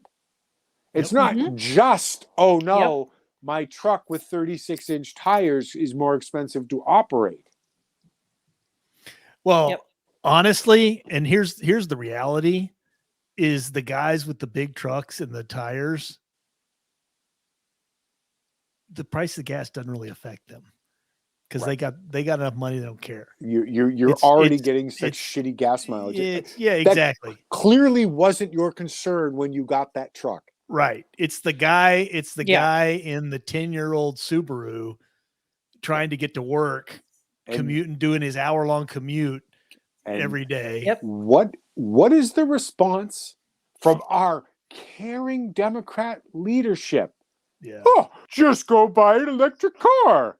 It's not just, my truck with 36-inch tires is more expensive to operate. Well, honestly, and here's the reality, is the guys with the big trucks and the tires, the price of gas doesn't really affect them because they got enough money, they don't care. You're already getting such shitty gas mileage. Exactly. That clearly wasn't your concern when you got that truck. Right. It's the guy in the 10-year-old Subaru trying to get to work, commuting, doing his hour-long commute every day. Yep. What is the response from our caring Democrat leadership? Yeah. Oh, just go buy an electric car.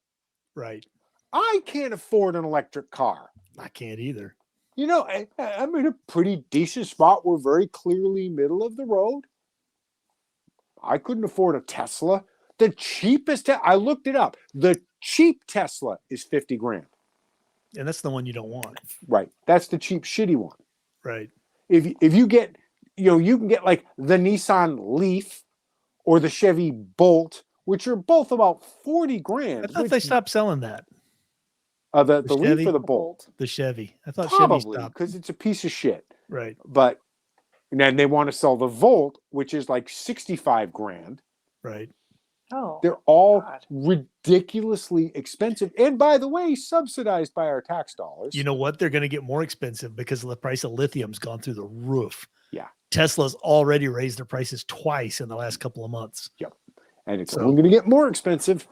Right. I can't afford an electric car. I can't either. I'm in a pretty decent spot. We're very clearly middle of the road. I couldn't afford a Tesla. The cheapest, I looked it up. The cheap Tesla is $50,000. And that's the one you don't want. Right. That's the cheap, shitty one. Right. If you get, you can get like the Nissan Leaf or the Chevy Bolt, which are both about $40,000. I thought they stopped selling that. The Leaf or the Bolt? The Chevy. I thought Probably, Chevy stopped. because it's a piece of shit. Right. But then they want to sell the Volt, which is like $65,000. Right. Oh, they're all ridiculously expensive. And by the way, subsidized by our tax dollars. You know what? They're going to get more expensive because the price of lithium's gone through the roof. Yeah. Tesla's already raised their prices twice in the last couple of months. Yep. And it's only going to get more expensive.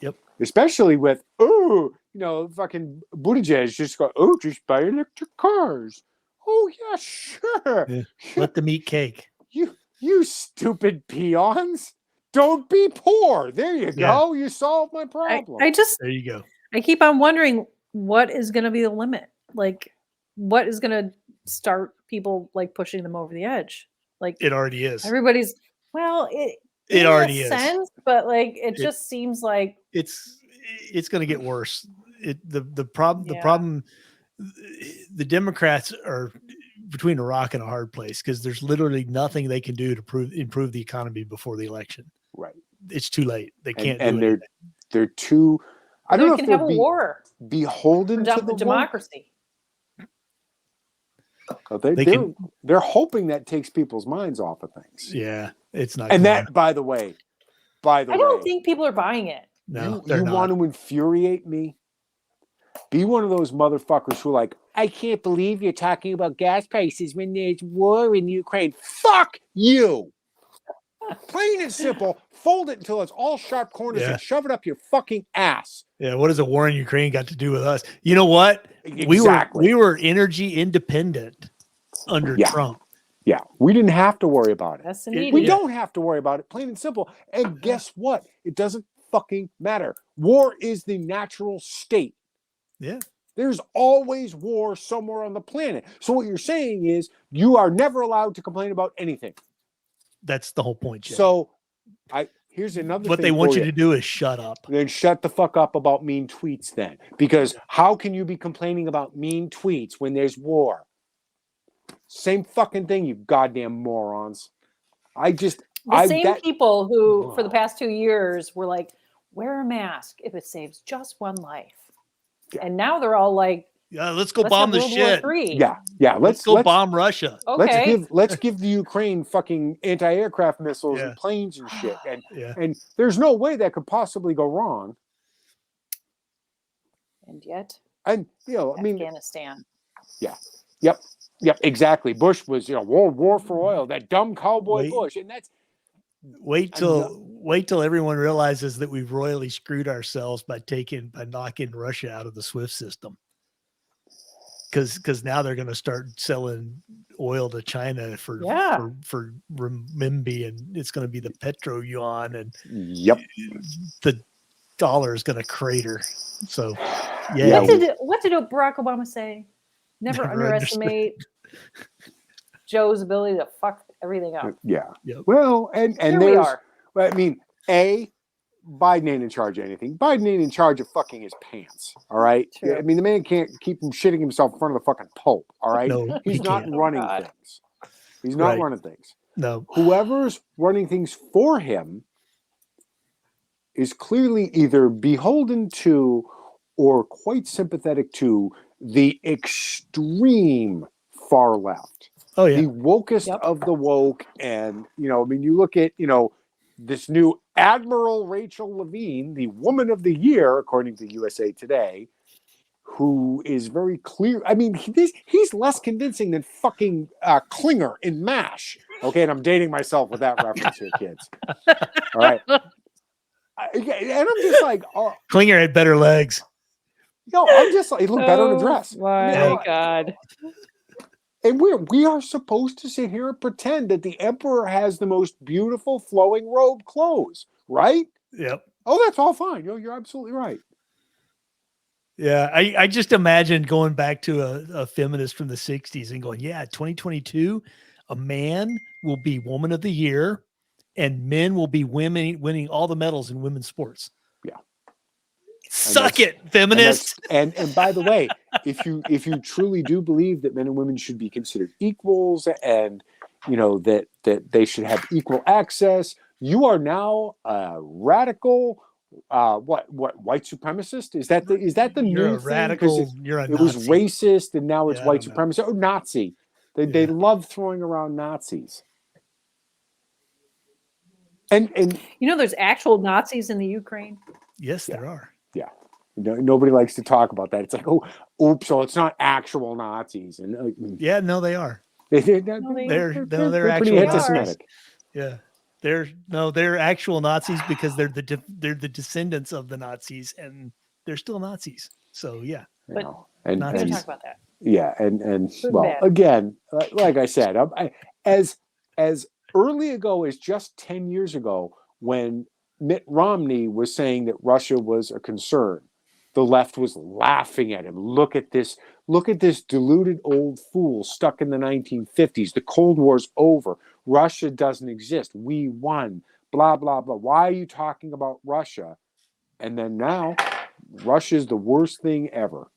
Yep. Especially with, fucking Buttigieg just just buy electric cars. Oh, yeah, sure. Yeah. Let them eat cake. You stupid peons. Don't be poor. There you go. You solved my problem. There you go. I keep on wondering what is going to be the limit. Like, what is going to start people like pushing them over the edge? Like, it already is. Everybody's it already is. Sense, but like it just seems like it's going to get worse. The problem. The Democrats are between a rock and a hard place because there's literally nothing they can do to improve the economy before the election. Right. It's too late. They can't and do anything. They're too. I don't know can if have a war. Beholden to the democracy. They're hoping that takes people's minds off of things. Yeah, it's not. And that, by the way, I don't think people are buying it. No, you want to infuriate me? Be one of those motherfuckers who are like, I can't believe you're talking about gas prices when there's war in Ukraine. Fuck you. Plain and simple. Fold it until it's all sharp corners and shove it up your fucking ass. Yeah, what does a war in Ukraine got to do with us? You know what? Exactly. We were energy independent under Trump. Yeah, we didn't have to worry about it. We don't have to worry about it, plain and simple. And guess what? It doesn't fucking matter. War is the natural state. Yeah. There's always war somewhere on the planet. So what you're saying is you are never allowed to complain about anything. That's the whole point, Jay. So here's another what thing they want for you to do is shut up. Then shut the fuck up about mean tweets then. Because how can you be complaining about mean tweets when there's war? Same fucking thing, you goddamn morons. People who for the past 2 years were like, wear a mask if it saves just one life. Yeah. And now they're all like, yeah, let's go bomb the shit. Yeah. Let's go bomb Russia. Okay. Let's give the Ukraine fucking anti-aircraft missiles and planes and shit. And there's no way that could possibly go wrong. And yet, Afghanistan. Yeah. Yep, exactly. Bush was, war for oil, that dumb cowboy Bush. And that's wait till everyone realizes that we've royally screwed ourselves by knocking Russia out of the SWIFT system. Because now they're going to start selling oil to China for renminbi, and it's going to be the petro yuan, and the dollar is going to crater. So, what did Barack Obama say? Never underestimate Joe's ability to fuck everything up. Yeah. Yep. Well, and here we are. Well, I mean, Biden ain't in charge of anything. Biden ain't in charge of fucking his pants. All right. True. I mean, the man can't keep him shitting himself in front of the fucking Pope. All right. No, he's not running things. He's not running things. No. Whoever's running things for him is clearly either beholden to or quite sympathetic to the extreme far left. Oh yeah. The wokest of the woke. And, you look at, this new Admiral Rachel Levine, the Woman of the Year, according to USA Today, who is very clear. I mean, he's less convincing than fucking Klinger in MASH. Okay, and I'm dating myself with that reference here, kids. All right. And I'm just like... Klinger had better legs. No, I'm just like, he looked better in a dress. My God. And we are supposed to sit here and pretend that the emperor has the most beautiful flowing robe clothes, right? Yep. Oh, that's all fine. You're absolutely right. Yeah, I just imagine going back to a feminist from the 60s and going, 2022, a man will be Woman of the Year and men will be winning all the medals in women's sports. Yeah. Suck it, feminists. And by the way, if you truly do believe that men and women should be considered equals and that they should have equal access, you are now a radical white supremacist? Is that the new thing? Radical? You're a Nazi. It was racist and now it's white supremacist. Oh, Nazi. They love throwing around Nazis. And there's actual Nazis in the Ukraine. Yes, there are. Yeah. Nobody likes to talk about that. It's like, oops, so it's not actual Nazis. And no, they are. They're actual anti-Semitic. Yeah. They're actual Nazis because they're the descendants of the Nazis and they're still Nazis. So yeah. But we're gonna talk about that. Yeah, and well, again, like I said, as early ago as just 10 years ago, when Mitt Romney was saying that Russia was a concern, the left was laughing at him. Look at this deluded old fool stuck in the 1950s. The Cold War's over. Russia doesn't exist. We won. Blah, blah, blah. Why are you talking about Russia? And then now, Russia's the worst thing ever.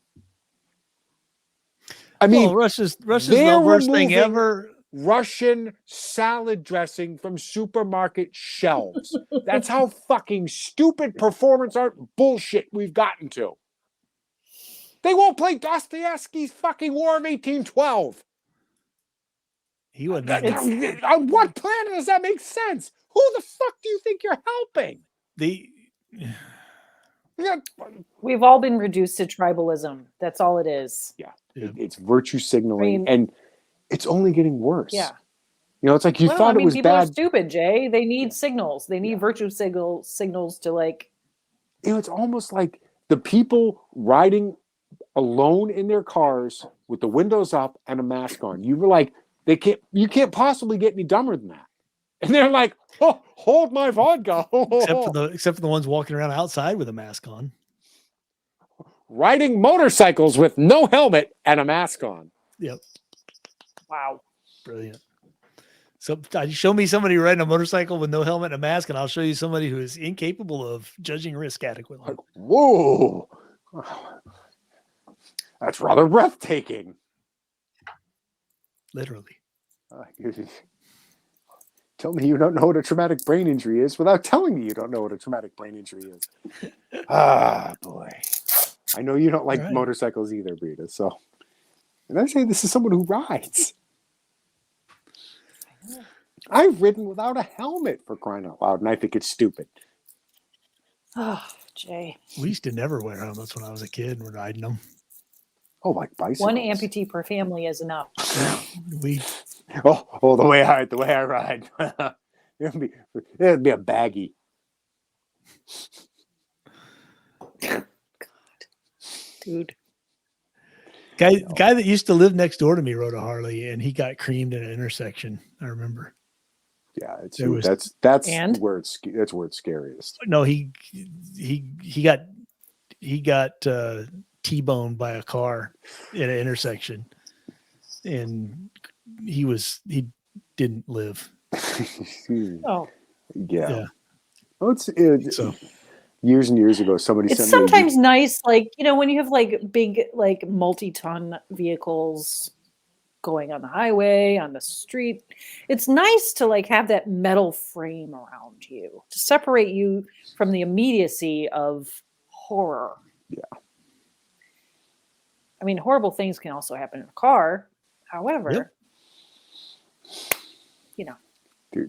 I mean, Russia's the worst thing ever. Russian salad dressing from supermarket shelves. That's how fucking stupid performance art bullshit we've gotten to. They won't play Dostoevsky's fucking War of 1812. He wouldn't. On what planet does that make sense? Who the fuck do you think you're helping? We've all been reduced to tribalism. That's all it is. Yeah. It's virtue signaling, and it's only getting worse. Yeah. It's like you thought it was people bad. Are stupid, Jay. They need signals. They need virtue signals to like. It's almost like the people riding alone in their cars with the windows up and a mask on. You were like, you can't possibly get any dumber than that. And they're like, oh, hold my vodka. Except for the ones walking around outside with a mask on. riding motorcycles with no helmet and a mask on. Yep. Wow. Brilliant. So show me somebody riding a motorcycle with no helmet and a mask, and I'll show you somebody who is incapable of judging risk adequately. Like, whoa. That's rather breathtaking. Literally. Tell me you don't know what a traumatic brain injury is without telling me you don't know what a traumatic brain injury is. Ah, boy. I know you don't like Right. motorcycles either, Brita. So, and I say this is someone who rides. I've ridden without a helmet, for crying out loud, and I think it's stupid. Oh, Jay. We used to never wear helmets when I was a kid. We're riding them. Oh, like bicycles. One amputee per family is enough. We Oh, the way I ride. It'd be a baggie. Dude. guy that used to live next door to me rode a Harley, and he got creamed in an intersection. I remember. Yeah, it's There was- that's And? where it's scariest. No, he got T-boned by a car in an intersection, and he didn't live. Oh. Yeah. Yeah. Oh, So years and years ago, somebody It's sent me. sometimes nice, like, when you have like big, like multi-ton vehicles going on the highway, on the street, it's nice to like have that metal frame around you to separate you from the immediacy of horror. Yeah. I mean, horrible things can also happen in a car. However,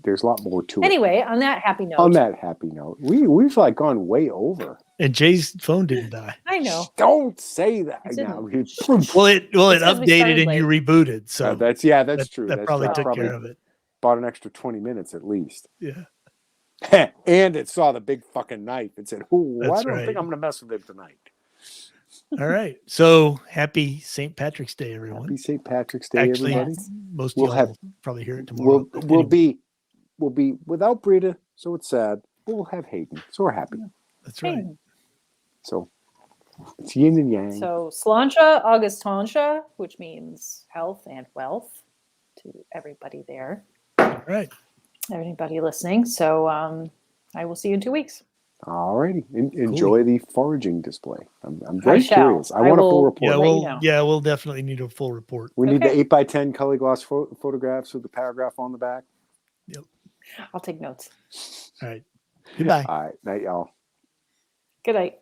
There's a lot more to it. anyway, on that happy note. On that happy note, we've like gone way over. and Jay's phone didn't die. I know. Don't say that It now. didn't. Well, it It's 'cause we updated started and you rebooted. So that's true. that That's probably true. I took care of it. Bought an extra 20 minutes at least. Yeah. And it saw the big fucking knife. It said, "Oh, I That's don't right. think I'm going to mess with it tonight." All right. So happy St. Patrick's Day, everyone. Happy St. Patrick's Day, Actually, everybody. most We'll of y'all have- will probably hear it tomorrow. We'll be without Brita, so it's sad. But we'll have Hayden, so we're happy. That's right. So it's yin and yang. So Sláinte agus Tánaiste, which means health and wealth to everybody there, All right. everybody listening. So I will see you in 2 weeks. Alrighty. Enjoy the foraging display. I'm I very shall. curious. I want a full will- report. Yeah, Let you know. we'll definitely need a full report. We need Okay. the 8x10 color gloss photographs with the paragraph on the back. I'll take notes. All right. Goodbye. All right. Night, y'all. Good night.